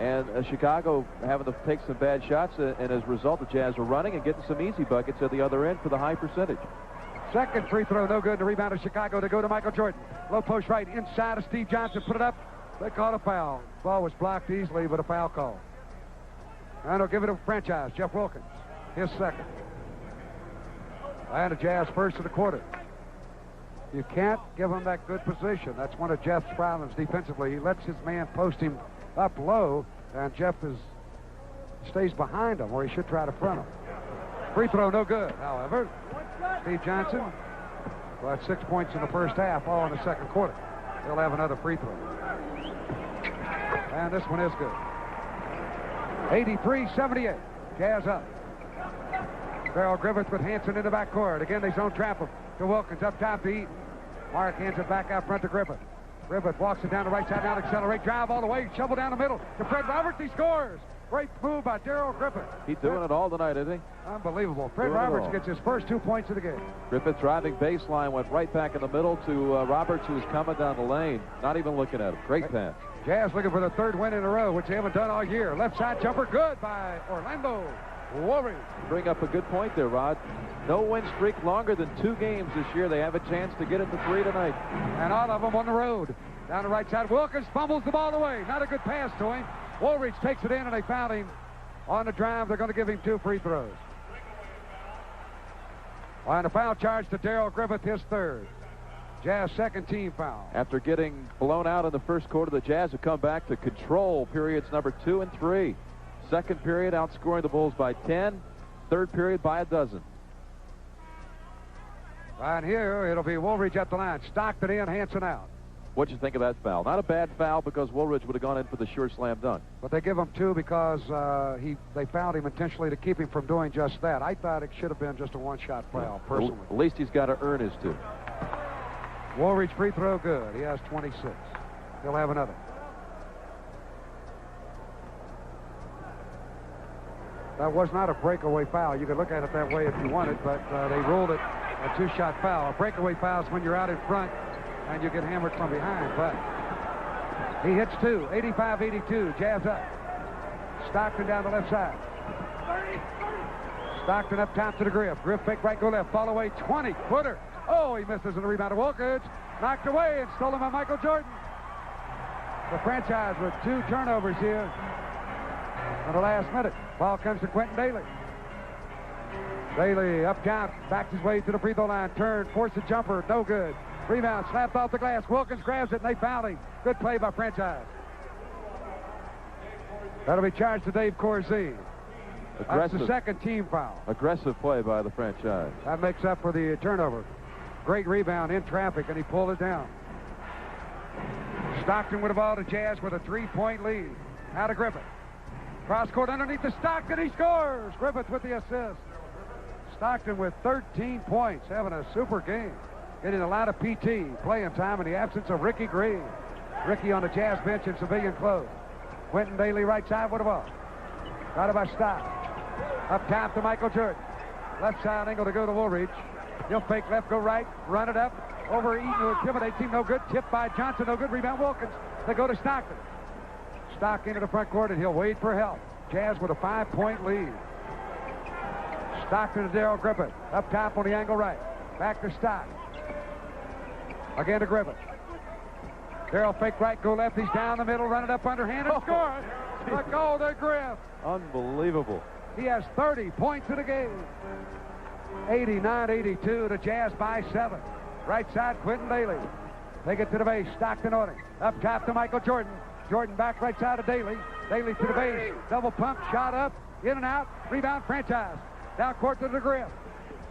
and Chicago having to take some bad shots, and as a result, the Jazz are running and getting some easy buckets at the other end for the high percentage. Second free throw, no good. The rebound of Chicago to go to Michael Jordan. Low post right, inside of Steve Johnson. Put it up. They called a foul. Ball was blocked easily, but a foul call. And they'll give it a franchise. Jeff Wilkins, his second. And the Jazz first of the quarter. You can't give him that good position. That's one of Jeff's problems defensively. He lets his man post him up low, and Jeff stays behind him, where he should try to front him. Free throw, no good, however. Steve Johnson got 6 points in the first half, all in the second quarter. He'll have another free throw. And this one is good. 83-78. Jazz up. Darrell Griffith with Hanson in the backcourt. Again, they zone trap him to Wilkins, up top to Eaton. Mark hands it back out front to Griffith. Griffith walks it down the right side, now accelerate, drive all the way, shovel down the middle to Fred Roberts. He scores. Great move by Darrell Griffith. He's doing it all tonight, isn't he? Unbelievable. Fred Roberts gets his first 2 points of the game. Griffith driving baseline, went right back in the middle to Roberts, who's coming down the lane. Not even looking at him. Great pass. Jazz looking for the third win in a row, which they haven't done all year. Left side jumper, good by Orlando Woolridge. Bring up a good point there, Rod. No win streak longer than 2 games this year. They have a chance to get it to 3 tonight. And all of them on the road. Down the right side, Wilkins fumbles the ball away. Not a good pass to him. Woolridge takes it in, and they found him on the drive. They're going to give him 2 free throws. On a foul charge to Darrell Griffith, his third. Jazz second team foul. After getting blown out in the first quarter, the Jazz have come back to control periods number 2 and 3. Second period outscoring the Bulls by 10. Third period by a dozen. Right here, it'll be Woolridge at the line. Stockton in, Hanson out. What'd you think of that foul? Not a bad foul, because Woolridge would have gone in for the sure slam dunk. But they give him 2 because they fouled him intentionally to keep him from doing just that. I thought it should have been just a one-shot foul, personally. At least he's got to earn his 2. Woolridge free throw good. He has 26. He'll have another. That was not a breakaway foul. You could look at it that way if you wanted, but they ruled it a 2-shot foul. A breakaway foul is when you're out in front and you get hammered from behind, but he hits 2. 85-82. Jazz up. Stockton down the left side. Stockton up top to the Griff. Griff fake right, go left. Fall away, 20-footer. Oh, he misses in the rebound of Wilkins. Knocked away and stolen by Michael Jordan. The franchise with 2 turnovers here in the last minute. Ball comes to Quentin Daly. Daly up top, backs his way to the free throw line. Turn, forced a jumper, no good. Rebound, slapped off the glass. Wilkins grabs it, and they foul him. Good play by franchise. That'll be charged to Dave Corzine. That's the second team foul. Aggressive play by the franchise. That makes up for the turnover. Great rebound in traffic, and he pulled it down. Stockton with the ball to Jazz with a 3-point lead. Now to Griffith. Cross court underneath the Stockton. He scores. Griffith with the assist. Stockton with 13 points, having a super game. Getting a lot of PT playing time in the absence of Ricky Green. Ricky on the Jazz bench in civilian clothes. Quentin Daly right side with the ball. Got it by Stock. Up top to Michael Jordan. Left side angle to go to Woolridge. He'll fake left, go right, run it up. Over Eaton, who intimidates him, no good. Tipped by Johnson, no good. Rebound Wilkins. They go to Stockton. Stock into the front court, and he'll wait for help. Jazz with a 5-point lead. Stockton to Darrell Griffith. Up top on the angle right. Back to Stock. Again to Griffith. Darrell fake right, go left. He's down the middle, run it up underhand, and score. The Golden Griff. Unbelievable. He has 30 points in the game. 89-82. The Jazz by 7. Right side, Quentin Daly. Take it to the base. Stockton on it. Up top to Michael Jordan. Jordan back right side of Daly. Daly to the base. Double pump, shot up, in and out. Rebound, franchise. Down court to the Griff.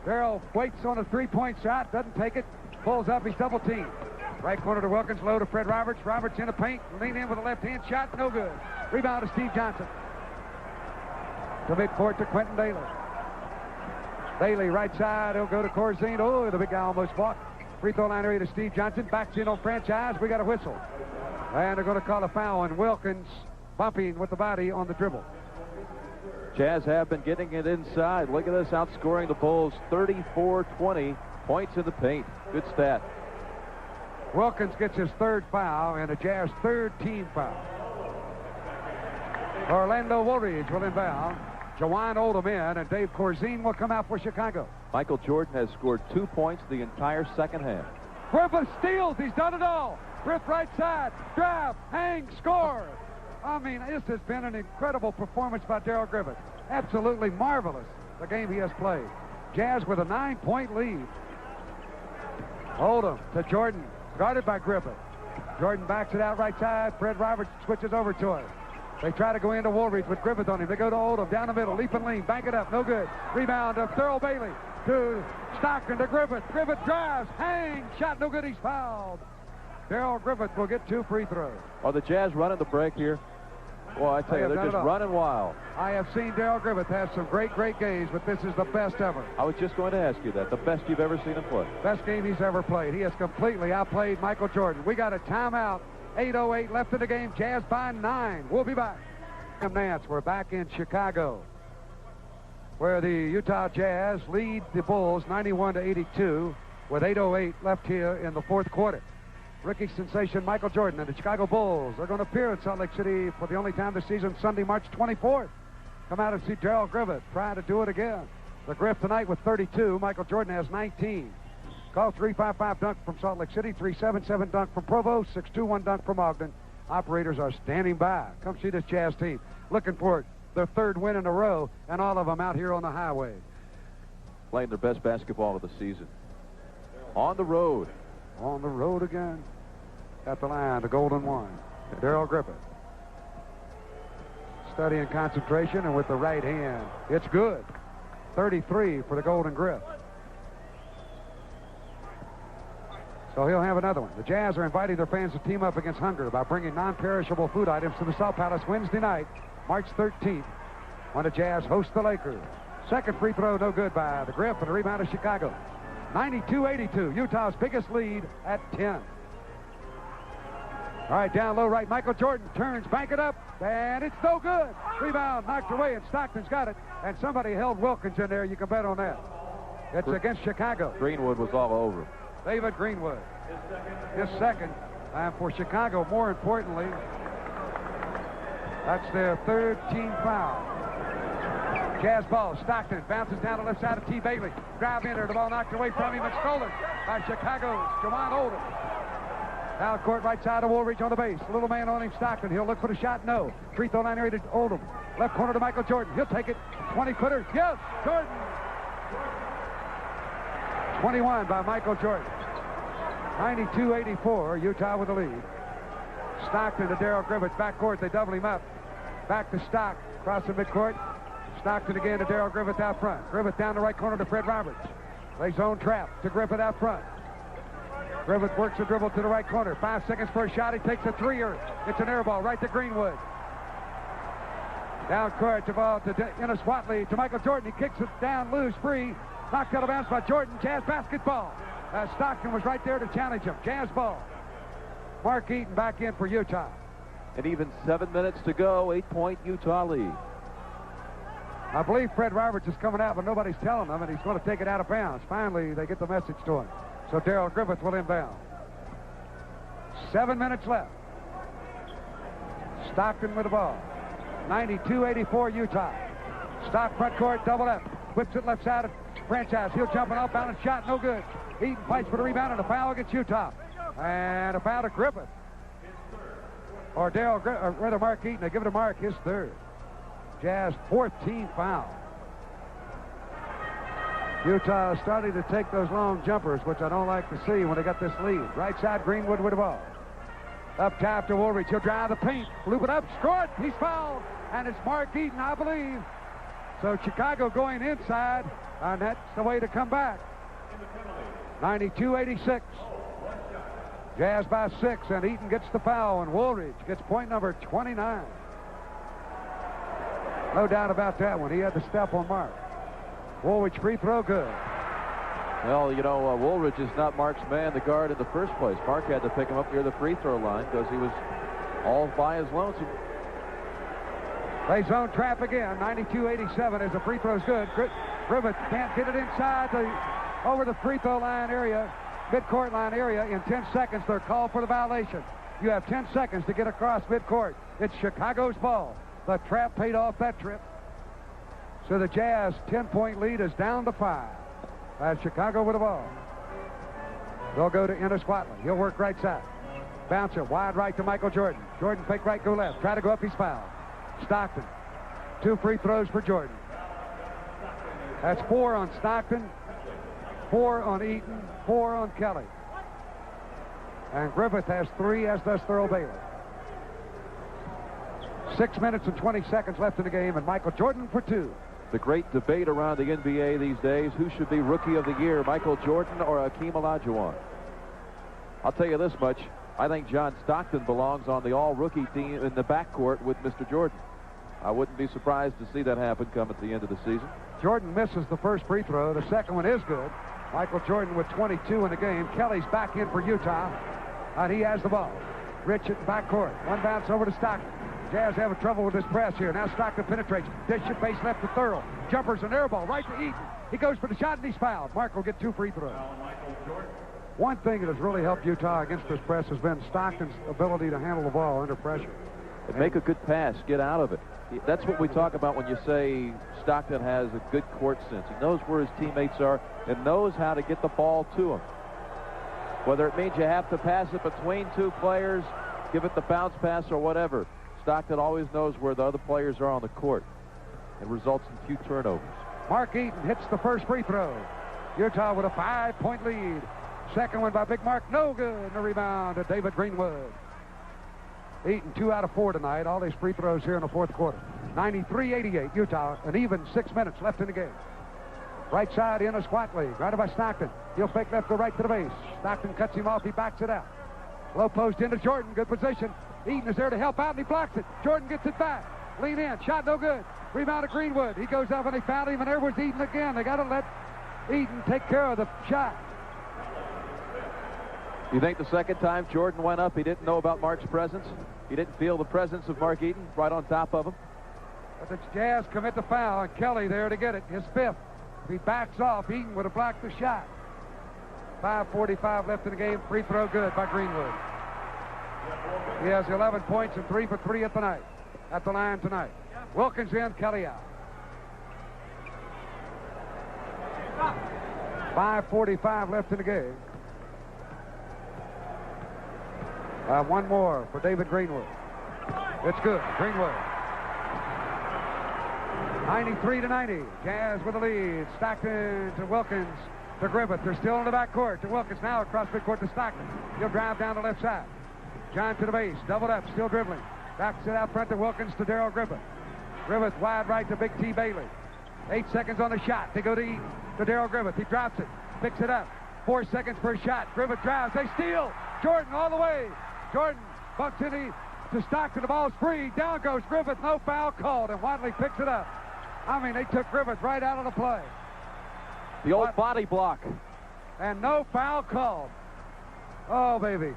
Darrell waits on a three-point shot. Doesn't take it. Pulls up. He's double teamed. Right corner to Wilkins. Low to Fred Roberts. Roberts in the paint. Lean in with a left-hand shot. No good. Rebound to Steve Johnson. To midcourt to Quentin Daly. Daly right side. He'll go to Corzine. Oh, the big guy almost walked. Free throw line area to Steve Johnson. Backs in on franchise. We got a whistle. And they're going to call a foul on Wilkins, bumping with the body on the dribble. Jazz have been getting it inside. Look at this, outscoring the Bulls 34-20. Points in the paint. Good stat. Wilkins gets his third foul and the Jazz third team foul. Orlando Woolridge will inbound. Jawan Oldham in, and Dave Corzine will come out for Chicago. Michael Jordan has scored 2 points the entire second half. Griffith steals. He's done it all. Griff right side. Drive. Hang. Score. I mean, this has been an incredible performance by Darrell Griffith. Absolutely marvelous, the game he has played. Jazz with a 9-point lead. Oldham to Jordan. Guarded by Griffith. Jordan backs it out right side. Fred Roberts switches over to him. They try to go into Woolridge with Griffith on him. They go to Oldham, down the middle, leap and lean, bank it up, no good. Rebound to Thurl Bailey, to Stockton, to Griffith. Griffith drives, hang, shot, no good, he's fouled. Darrell Griffith will get 2 free throws. Are the Jazz running the break here? Well, I tell you, they're just running wild. I have seen Darrell Griffith have some great games, but this is the best ever. I was just going to ask you that. The best you've ever seen him play. Best game he's ever played. He has completely outplayed Michael Jordan. We got a timeout. 8:08 left in the game. Jazz by 9. We'll be back. Nance, we're back in Chicago, where the Utah Jazz lead the Bulls 91-82 with 8:08 left here in the fourth quarter. Rookie sensation Michael Jordan and the Chicago Bulls are going to appear in Salt Lake City for the only time this season, Sunday, March 24th. Come out and see Darrell Griffith try to do it again. The Griff tonight with 32. Michael Jordan has 19. Call 355 dunk from Salt Lake City, 377 dunk from Provo, 621 dunk from Ogden. Operators are standing by. Come see this Jazz team. Looking for it. Their third win in a row, and all of them out here on the highway. Playing their best basketball of the season. On the road. On the road again. At the line, the golden one. Darrell Griffith. Study and concentration, and with the right hand. It's good. 33 for the Golden Griff. So he'll have another one. The Jazz are inviting their fans to team up against hunger by bringing non-perishable food items to the Salt Palace Wednesday night, March 13th, when the Jazz host the Lakers. Second free throw, no good by the Griff, and a rebound of Chicago. 92-82, Utah's biggest lead at 10. All right, down low right, Michael Jordan turns, bank it up, and it's no good. Rebound knocked away, and Stockton's got it, and somebody held Wilkins in there. You can bet on that. It's against Chicago. Greenwood was all over. David Greenwood. His second. And for Chicago, more importantly, that's their third team foul. Jazz ball. Stockton bounces down the left side of T. Bailey. Drive in there. The ball knocked away from him and stolen by Chicago's Jawan Oldham. Down court right side of Woolridge on the base. Little man on him, Stockton. He'll look for the shot. No. Free throw line area to Oldham. Left corner to Michael Jordan. He'll take it. 20-footer. Yes, Jordan. 21 by Michael Jordan. 92-84, Utah with the lead. Stockton to Darrell Griffith, backcourt, they double him up. Back to Stock, across the midcourt. Stockton again to Darrell Griffith out front. Griffith down the right corner to Fred Roberts. They zone trap to Griffith out front. Griffith works the dribble to the right corner. 5 seconds for a shot, he takes a three-er. It's an air ball right to Greenwood. Down court, the ball to Ennis Watley, to Michael Jordan. He kicks it down loose, free. Knocked out of bounds by Jordan. Jazz basketball. Stockton was right there to challenge him. Jazz ball. Mark Eaton back in for Utah. And even 7 minutes to go, 8-point Utah lead. I believe Fred Roberts is coming out, but nobody's telling him, and he's going to take it out of bounds. Finally, they get the message to him. So Darrell Griffith will inbound. 7 minutes left. Stockton with the ball. 92-84 Utah. Stock front court, double up. Whips it left side of Franchise. He'll jump an off-balance shot, no good. Eaton fights for the rebound and a foul against Utah. And a foul to Griffith. Or rather Mark Eaton. They give it to Mark, his third. Jazz 14 foul. Utah is starting to take those long jumpers, which I don't like to see when they got this lead. Right side, Greenwood with the ball. Up top to Woolridge. He'll drive the paint. Loop it up. Score it. He's fouled. And it's Mark Eaton, I believe. So Chicago going inside, and that's the way to come back. 92-86. Jazz by 6, and Eaton gets the foul, and Woolridge gets point number 29. No doubt about that one. He had the step on Mark. Woolridge free throw good. Well, you know, Woolridge is not Mark's man, the guard in the first place. Mark had to pick him up near the free throw line because he was all by his lonesome. They zone trap again. 92-87 as the free throw's good. Griffith can't get it inside over the free throw line area, midcourt line area. In 10 seconds, they're called for the violation. You have 10 seconds to get across midcourt. It's Chicago's ball. The trap paid off that trip. So the Jazz 10-point lead is down to 5. As Chicago with the ball. They'll go to Ennis Watley. He'll work right side. Bounce it wide right to Michael Jordan. Jordan fake right, go left. Try to go up, he's fouled. Stockton. 2 free throws for Jordan. That's 4 on Stockton, 4 on Eaton, 4 on Kelly. And Griffith has 3, as does Thurl Bailey. 6 minutes and 20 seconds left in the game, and Michael Jordan for 2. The great debate around the NBA these days, who should be Rookie of the Year, Michael Jordan or Akeem Olajuwon? I'll tell you this much. I think John Stockton belongs on the all-rookie team in the backcourt with Mr. Jordan. I wouldn't be surprised to see that happen come at the end of the season. Jordan misses the first free throw. The second one is good. Michael Jordan with 22 in the game. Kelly's back in for Utah, and he has the ball. Rich at the backcourt. One bounce over to Stockton. Jazz having trouble with this press here. Now Stockton penetrates. Dish it base left to Thurl. Jumpers an air ball right to Eaton. He goes for the shot and he's fouled. Mark will get 2 free throws. One thing that has really helped Utah against this press has been Stockton's ability to handle the ball under pressure. And make a good pass. Get out of it. That's what we talk about when you say Stockton has a good court sense. He knows where his teammates are and knows how to get the ball to them. Whether it means you have to pass it between 2 players, give it the bounce pass or whatever. Stockton always knows where the other players are on the court. It results in few turnovers. Mark Eaton hits the first free throw. Utah with a 5-point lead. Second one by Big Mark, no good. And a rebound to David Greenwood. Eaton 2 out of 4 tonight. All these free throws here in the fourth quarter. 93-88 Utah, and even 6 minutes left in the game. Right side, Ennis Watley, guarded by Stockton. He'll fake left to right to the base. Stockton cuts him off, he backs it out. Low post into Jordan, good position. Eaton is there to help out, and he blocks it. Jordan gets it back. Lean in, shot no good. Rebound to Greenwood. He goes up, and they found him, and there was Eaton again. They got to let Eaton take care of the shot. You think the second time Jordan went up, he didn't know about Mark's presence? He didn't feel the presence of Mark Eaton right on top of him? But the Jazz commit the foul, and Kelly there to get it, his 5th. If he backs off, Eaton would have blocked the shot. 5:45 left in the game. Free throw good by Greenwood. He has 11 points and 3 for 3 at the line tonight. Wilkins in, Kelly out. 5:45 left in the game. One more for David Greenwood. It's good. Greenwood. 93-90. Jazz with the lead. Stockton to Wilkins to Griffith. They're still in the backcourt to Wilkins. Now across midcourt to Stockton. He'll drive down the left side. John to the base. Doubled up. Still dribbling. Backs it out front to Wilkins to Darrell Griffith. Griffith wide right to Big T. Bailey. 8 seconds on the shot. They go to Eaton. To Darrell Griffith. He drops it. Picks it up. 4 seconds per shot. Griffith drives. They steal. Jordan all the way. Jordan bucks in to Stockton. The ball's free. Down goes Griffith. No foul called. And Watley picks it up. I mean, they took Griffith right out of the play. The old body block. And no foul called. Oh, baby.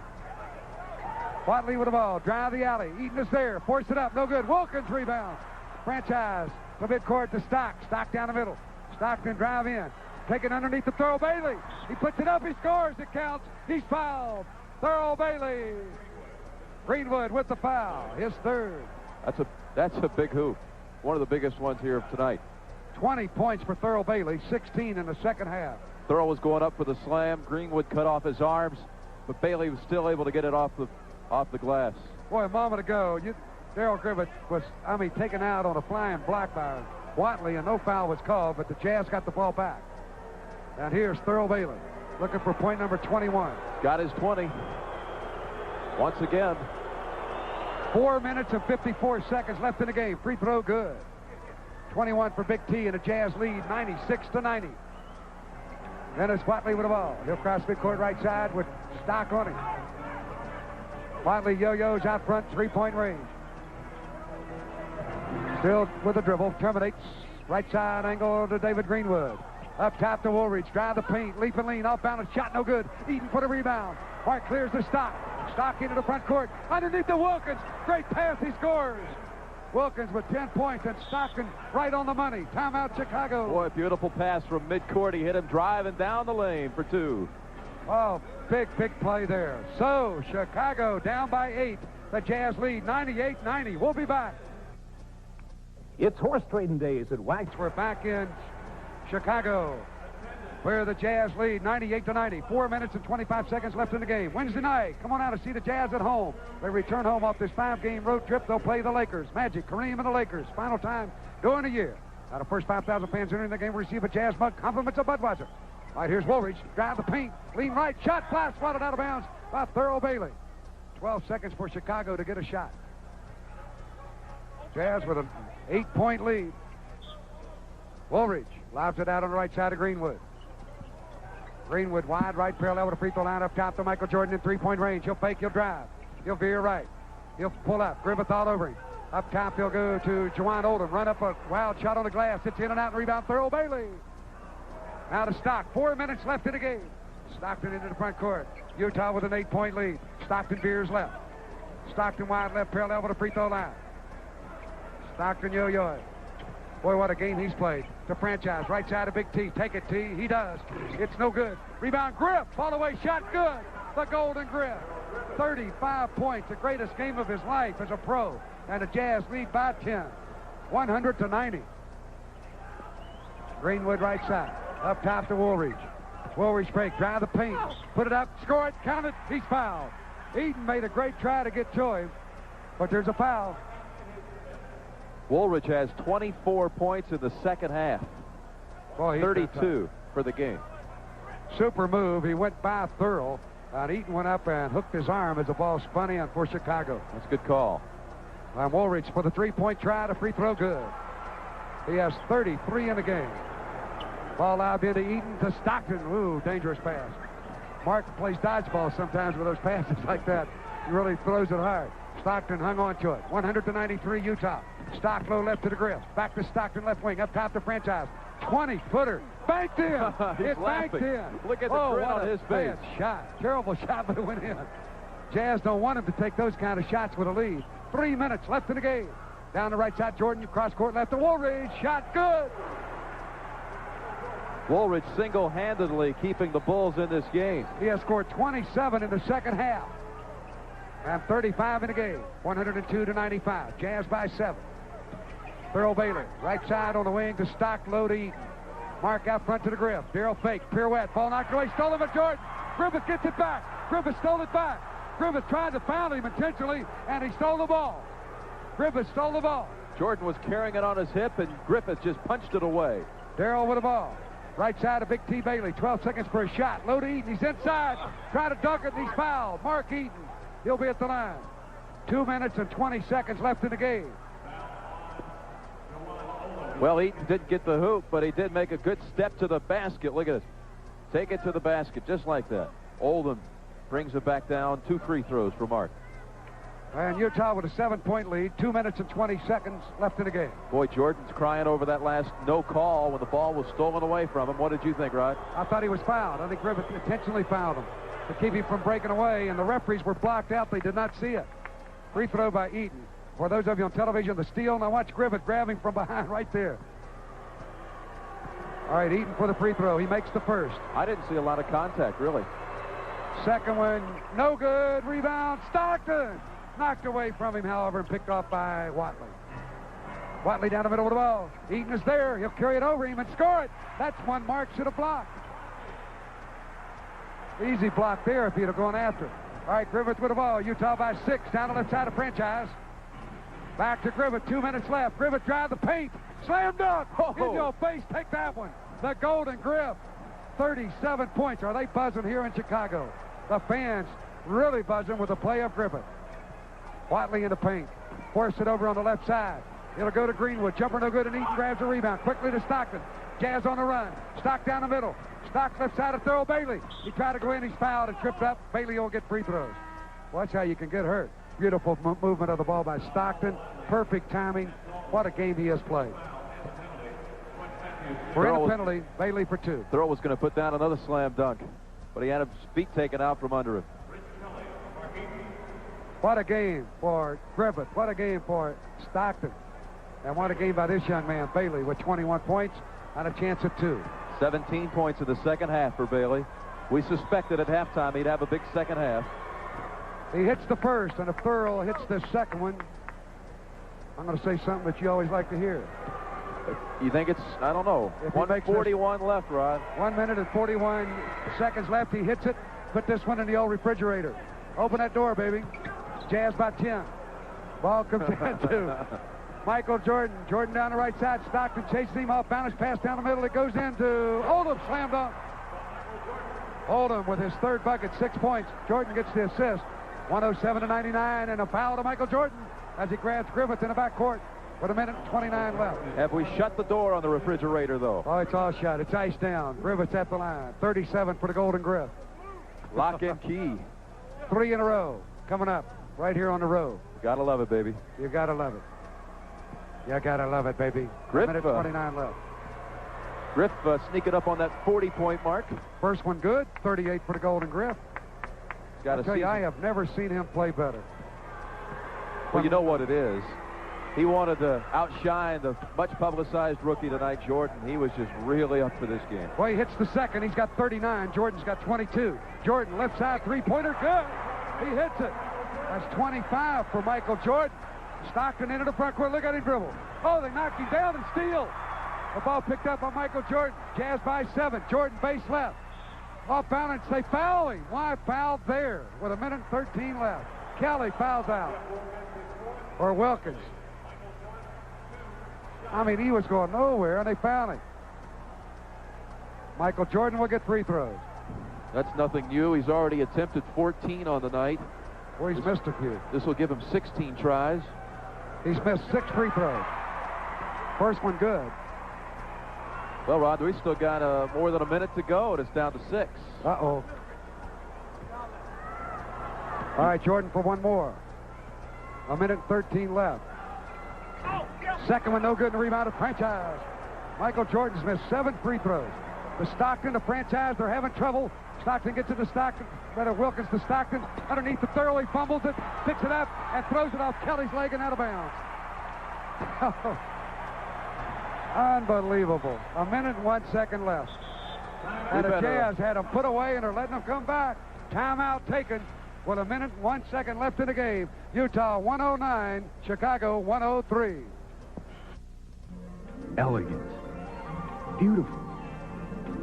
Watley with the ball. Drive the alley. Eaton is there. Force it up. No good. Wilkins rebounds. Franchise from midcourt to Stock. Stock down the middle. Stockton drive in. Taken underneath the Thurl Bailey. He puts it up. He scores. It counts. He's fouled. Thurl Bailey. Greenwood with the foul. His third. That's a big hoop. One of the biggest ones here of tonight. 20 points for Thurl Bailey. 16 in the second half. Thurl was going up for the slam. Greenwood cut off his arms, but Bailey was still able to get it off the glass. Boy, a moment ago, Darrell Griffith was, taken out on a flying block by Watley, and no foul was called, but the Jazz got the ball back. And here's Thurl Bailey looking for point number 21. Got his 20. Once again. 4 minutes and 54 seconds left in the game. Free throw good. 21 for Big T, and the Jazz lead 96-90. Dennis Watley with the ball. He'll cross midcourt right side with Stock on him. Watley yo-yos out front, three-point range. Still with the dribble, terminates. Right side angle to David Greenwood. Up top to Woolridge, drive the paint, leap and lean, off balance shot, no good. Eaton for the rebound. Mark clears the Stock. Stock into the front court, underneath the Wilkins. Great pass, he scores. Wilkins with 10 points, and Stockton right on the money. Timeout, Chicago. Boy, beautiful pass from midcourt. He hit him driving down the lane for two. Oh, big play there. So, Chicago down by 8. The Jazz lead 98-90. We'll be back. It's horse trading days at Wax. We're back in Chicago, where the Jazz lead 98-90. 4 minutes and 25 seconds left in the game. Wednesday night, come on out to see the Jazz at home. They return home off this 5-game road trip. They'll play the Lakers. Magic, Kareem, and the Lakers. Final time during the year. Now the first 5,000 fans entering the game will receive a Jazz mug. Compliments of Budweiser. All right, here's Woolridge. Drive the paint. Lean right. Shot. Fly. Swatted out of bounds by Thurl Bailey. 12 seconds for Chicago to get a shot. Jazz with an 8-point lead. Woolridge lobs it out on the right side of Greenwood. Greenwood wide right, parallel with the free throw line up top to Michael Jordan in three-point range. He'll fake, he'll drive. He'll veer right. He'll pull up. Griffith all over him. Up top, he'll go to Juwan Oldham. Run up a wild shot on the glass. Hits in and out and rebound. Thurl Bailey. Now to Stock. 4 minutes left in the game. Stockton into the front court. Utah with an 8-point lead. Stockton veers left. Stockton wide left, parallel with the free throw line. Stockton yo-yo. Boy, what a game he's played. To Franchise, right side of Big T. Take it, T. He does. It's no good. Rebound, Griff. Fall away shot, good. The Golden Griff. 35 points, the greatest game of his life as a pro. And the Jazz lead by 10. 100-90. Greenwood right side. Up top to Woolridge. Woolridge break, drive the paint. Put it up, score it, count it. He's fouled. Eaton made a great try to get to him, but there's a foul. Woolridge has 24 points in the second half. Boy, 32 for the game. Super move. He went by Thurl. Eaton went up and hooked his arm as the ball spun in for Chicago. That's a good call. And Woolridge for the three-point try. The free throw good. He has 33 in the game. Ball out into Eaton to Stockton. Ooh, dangerous pass. Mark plays dodgeball sometimes with those passes like that. He really throws it hard. Stockton hung on to it. 100-93 Utah. Stock low left to the Griff. Back to Stockton left wing. Up top to Franchise. 20-footer. Banked in. It banked in. Look at the grin on his face. Bad shot. Terrible shot, but it went in. Jazz don't want him to take those kind of shots with a lead. 3 minutes left in the game. Down the right side, Jordan. Cross court left to Woolridge. Shot good. Woolridge single-handedly keeping the Bulls in this game. He has scored 27 in the second half. And 35 in the game. 102-95. Jazz by 7. Thurl Bailey, right side on the wing to Stock, low to Eaton. Mark out front to the Griff. Darrell fake, pirouette, ball knocked away, stolen by Jordan. Griffith gets it back. Griffith stole it back. Griffith tried to foul him intentionally, and he stole the ball. Griffith stole the ball. Jordan was carrying it on his hip, and Griffith just punched it away. Darrell with the ball. Right side of Big T. Bailey. 12 seconds for a shot. Low to Eaton. He's inside. Try to dunk it, and he's fouled. Mark Eaton. He'll be at the line. 2 minutes and 20 seconds left in the game. Well, Eaton didn't get the hoop, but he did make a good step to the basket. Look at this. Take it to the basket, just like that. Oldham brings it back down. 2 free throws for Mark. And Utah with a 7-point lead. 2 minutes and 20 seconds left in the game. Boy, Jordan's crying over that last no call when the ball was stolen away from him. What did you think, Rod? I thought he was fouled. I think Griffith intentionally fouled him. to keep him from breaking away, and the referees were blocked out. They did not see it. Free throw by Eaton. For those of you on television, the steal. Now watch Griffith grab him from behind right there. All right, Eaton for the free throw. He makes the first. I didn't see a lot of contact, really. Second one, no good. Rebound, Stockton. Knocked away from him, however, and picked off by Watley. Watley down the middle of the ball. Eaton is there. He'll carry it over him and score it. That's one Mark should have blocked. Easy block there if he'd have gone after it. All right, Griffith with the ball. Utah by 6 down the left side of Franchise. Back to Griffith. 2 minutes left. Griffith drive the paint. Slam dunk. In your face. Take that one. The Golden Griff. 37 points. Are they buzzing here in Chicago? The fans really buzzing with the play of Griffith. Watley in the paint. Force it over on the left side. It'll go to Greenwood. Jumper no good, and Eaton grabs the rebound. Quickly to Stockton. Jazz on the run. Stock down the middle. Stock left side of Thurl Bailey. He tried to go in. He's fouled and tripped up. Bailey will get free throws. Watch how you can get hurt. Beautiful movement of the ball by Stockton. Perfect timing. What a game he has played. For a penalty, Bailey for 2. Thurl was going to put down another slam dunk, but he had his feet taken out from under him. What a game for Griffith. What a game for Stockton. And what a game by this young man, Bailey, with 21 points and a chance at 2. 17 points in the second half for Bailey. We suspected at halftime he'd have a big second half. He hits the first, and if Thurl hits the second one, I'm going to say something that you always like to hear. You think it's, I don't know, 1:41 left, Rod. 1 minute and 41 seconds left. He hits it. Put this one in the old refrigerator. Open that door, baby. Jazz by 10. Ball comes in to Michael Jordan. Jordan down the right side. Stockton chases him off balance. Pass down the middle. It goes into Oldham. Slam dunk. Oldham with his third bucket, 6 points. Jordan gets the assist. 107-99, and a foul to Michael Jordan as he grabs Griffith in the backcourt with 1:29 left. Have we shut the door on the refrigerator, though? Oh, it's all shut. It's iced down. Griffith's at the line. 37 for the Golden Griff. Lock and key. 3 in a row coming up right here on the road. Gotta love it, baby. You gotta love it. You gotta love it, baby. Griff, 1:29 left. Griff sneaking up on that 40-point mark. First one good. 38 for the Golden Griff. I tell you, I have never seen him play better. Well, you know what it is. He wanted to outshine the much-publicized rookie tonight, Jordan. He was just really up for this game. Well, he hits the second. He's got 39. Jordan's got 22. Jordan, left side, three-pointer, good. He hits it. That's 25 for Michael Jordan. Stockton into the front court. Look at him dribble. Oh, they knocked him down and steal. The ball picked up by Michael Jordan. Jazz by 7. Jordan base left. Off balance, they foul him. Why fouled there with 1:13 left? Kelly fouls out. Or Wilkins. I mean, he was going nowhere, and they fouled him. Michael Jordan will get free throws. That's nothing new. He's already attempted 14 on the night. Well, he's missed a few. This will give him 16 tries. He's missed 6 free throws. First one good. Well, Rod, we still got more than a minute to go, and it's down to 6. Uh-oh. All right, Jordan for one more. 1:13 left. Second one no good, and the rebound of Franchise. Michael Jordan's missed 7 free throws. The Stockton, the Franchise, they're having trouble. Stockton gets it to Stockton. Rather, Wilkins to Stockton. Underneath the Thurl, he fumbles it, picks it up, and throws it off Kelly's leg and out of bounds. Unbelievable. 1:01 left. And the Jazz had them put away, and they're letting them come back. Timeout taken with 1:01 left in the game. Utah 109, Chicago 103. Elegant. Beautiful.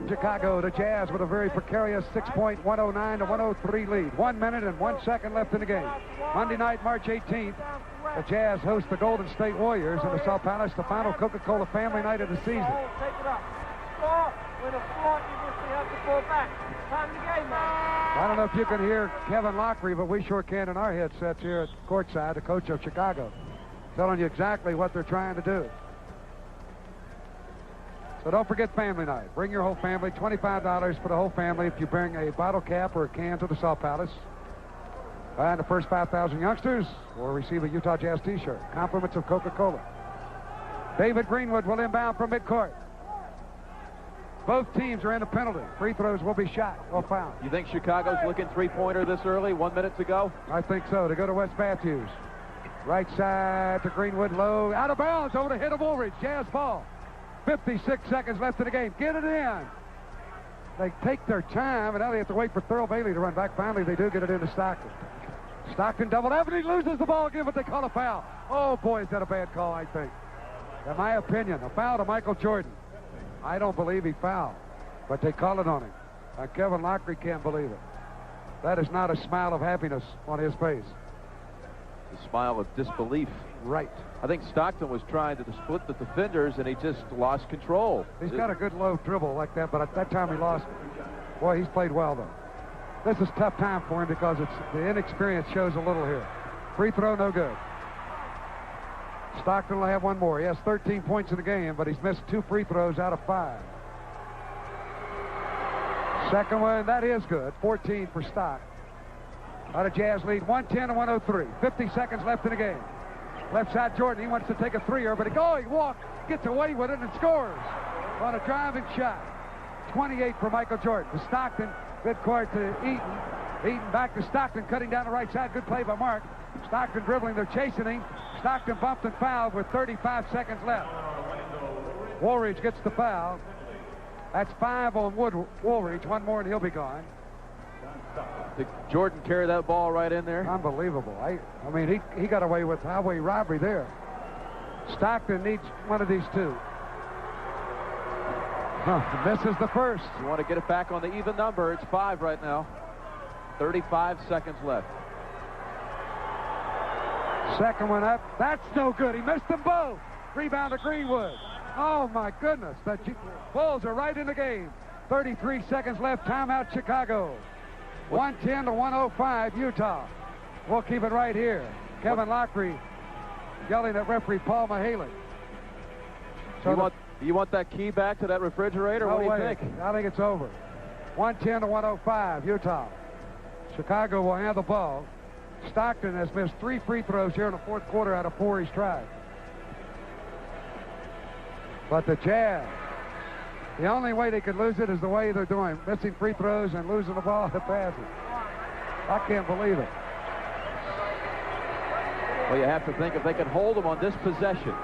Chicago, the Jazz with a very precarious 6-point 109-103 lead. 1 minute and 1 second left in the game. Monday night, March 18th, the Jazz host the Golden State Warriors in the Salt Palace, the final Coca-Cola family night of the season. Take it up. Score. With a fought, you just have to fall back. Time to game, man. I don't know if you can hear Kevin Lockery, but we sure can in our headsets here at courtside, the coach of Chicago, telling you exactly what they're trying to do. So don't forget family night. Bring your whole family, $25 for the whole family if you bring a bottle cap or a can to the Salt Palace. And the first 5,000 youngsters will receive a Utah Jazz t-shirt. Compliments of Coca-Cola. David Greenwood will inbound from midcourt. Both teams are in the penalty. Free throws will be shot or fouled. You think Chicago's looking three-pointer this early, 1 minute to go? I think so. To go to Wes Matthews. Right side to Greenwood, low. Out of bounds, over the head of Woolridge. Jazz ball. 56 seconds left in the game. Get it in. They take their time, and now they have to wait for Thurl Bailey to run back. Finally, they do get it into Stockton. Stockton doubled up, and he loses the ball again, but they call a foul. Oh, boy, is that a bad call, I think. In my opinion, a foul to Michael Jordan. I don't believe he fouled, but they call it on him. Kevin Lockery can't believe it. That is not a smile of happiness on his face. A smile of disbelief. Right. I think Stockton was trying to split the defenders, and he just lost control. He's got a good low dribble like that, but at that time he lost it. Boy, he's played well, though. This is a tough time for him because the inexperience shows a little here. Free throw, no good. Stockton will have one more. He has 13 points in the game, but he's missed 2 free throws out of 5. Second one, that is good. 14 for Stock. Out of Jazz lead, 110 to 103. 50 seconds left in the game. Left side, Jordan, he wants to take a three-er, but he walks, gets away with it, and scores on a driving shot. 28 for Michael Jordan. To Stockton, midcourt to Eaton. Eaton back to Stockton, cutting down the right side. Good play by Mark. Stockton dribbling, they're chasing him. Stockton bumped and fouled with 35 seconds left. Woolridge gets the foul. That's 5 on Woolridge. One more and he'll be gone. Did Jordan carry that ball right in there? Unbelievable. I mean, he got away with highway robbery there. Stockton needs one of these two. Misses the first. You want to get it back on the even number. It's 5 right now. 35 seconds left. Second one up. That's no good. He missed them both. Rebound to Greenwood. Oh, my goodness. The Bulls are right in the game. 33 seconds left. Timeout, Chicago. 110 to 105, Utah. We'll keep it right here. Kevin Lockery yelling at referee Paul Mahaley. So you want that key back to that refrigerator? No what do you way. think? I think it's over. 110 to 105, Utah. Chicago will have the ball. Stockton has missed 3 free throws here in the fourth quarter out of 4 he's tried. But the Jazz, the only way they could lose it is the way they're doing, missing free throws and losing the ball at passes. I can't believe it. Well, you have to think if they can hold them on this possession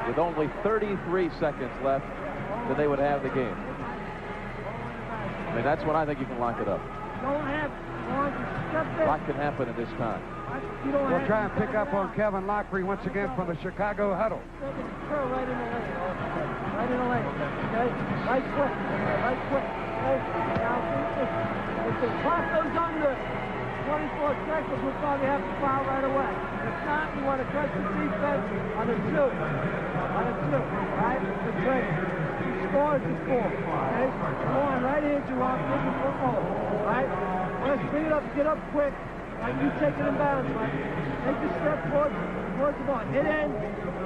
with only 33 seconds left, then they would have the game. I mean, that's when I think you can lock it up. Don't have A lot can happen in this time. We'll try and pick up on Kevin Lockery once again from the Chicago huddle. Right in the lane. Right in the lane. Okay? Right quick. Right quick. Okay? Now, if the clock goes under 24 seconds, we'll probably have to foul right away. If not, you want to catch the defense on a 2. On a 2. Right? The break. You score, it's a 4. Okay? Come on, right here, Gerard. Get the football. Right? Let's bring it up. Get up quick. Like you take it in bounds, Mike. Take a step towards the ball. Hit in.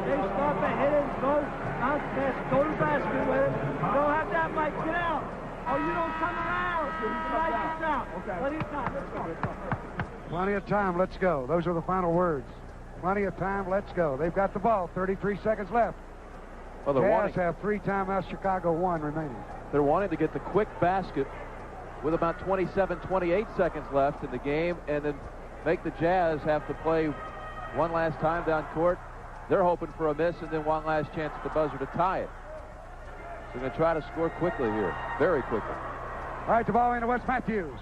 They stop it. Hit in. Go. Bounce pass. Go to the basket with it. Don't have that, Mike. Get out. Oh, you don't come around. Mike, it's out. Okay. Plenty of time. Let's go. Plenty of time. Let's go. Those are the final words. Plenty of time. Let's go. They've got the ball. 33 seconds left. Well, Jazz have 3 timeouts. Chicago 1 remaining. They're wanting to get the quick basket with about 27, 28 seconds left in the game, and then make the Jazz have to play one last time down court. They're hoping for a miss and then one last chance at the buzzer to tie it. So they're going to try to score quickly here, very quickly. All right, the ball into Wes Matthews.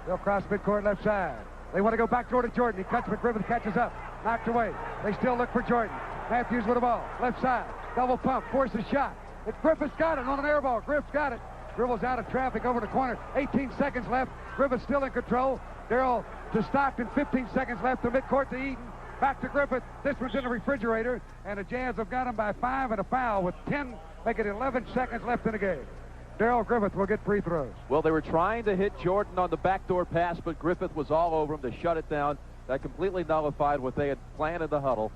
They'll cross midcourt left side. They want to go back toward Jordan. He cuts, but Griffith catches up. Knocked away. They still look for Jordan. Matthews with the ball. Left side. Double pump. Forces shot. It's Griffith's got it on an air ball. Griffith's got it. Dribbles out of traffic over the corner. 18 seconds left. Griffith still in control. Darrell to Stockton. 15 seconds left to midcourt to Eaton. Back to Griffith. This one's in the refrigerator. And the Jazz have got him by 5 and a foul with 10, make it 11 seconds left in the game. Darrell Griffith will get free throws. Well, they were trying to hit Jordan on the backdoor pass, but Griffith was all over him to shut it down. That completely nullified what they had planned in the huddle.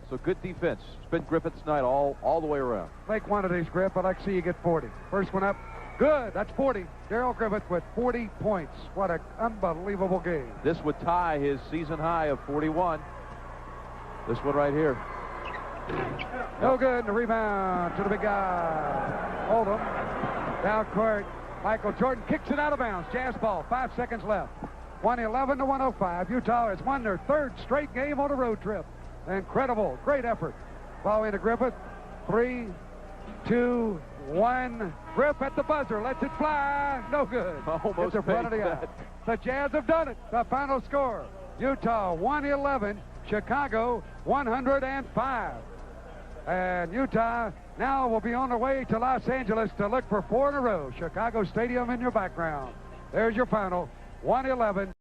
So good defense. It's been Griffith's night all the way around. Make one of these, Griff. I'd like to see you get 40. First one up. Good. That's 40. Darrell Griffith with 40 points. What an unbelievable game. This would tie his season high of 41. This one right here. No good. And the rebound to the big guy. Oldham. Down court, Michael Jordan kicks it out of bounds. Jazz ball, 5 seconds left. 111 to 105. Utah has won their 3rd straight game on a road trip. Incredible, great effort. Ball into Griffith. 3, 2, 1. Griff at the buzzer, lets it fly. No good. Almost it's in front of the eye. The Jazz have done it. The final score: Utah 111, Chicago 105. And Utah now will be on their way to Los Angeles to look for 4 in a row. Chicago Stadium in your background. There's your final, 111.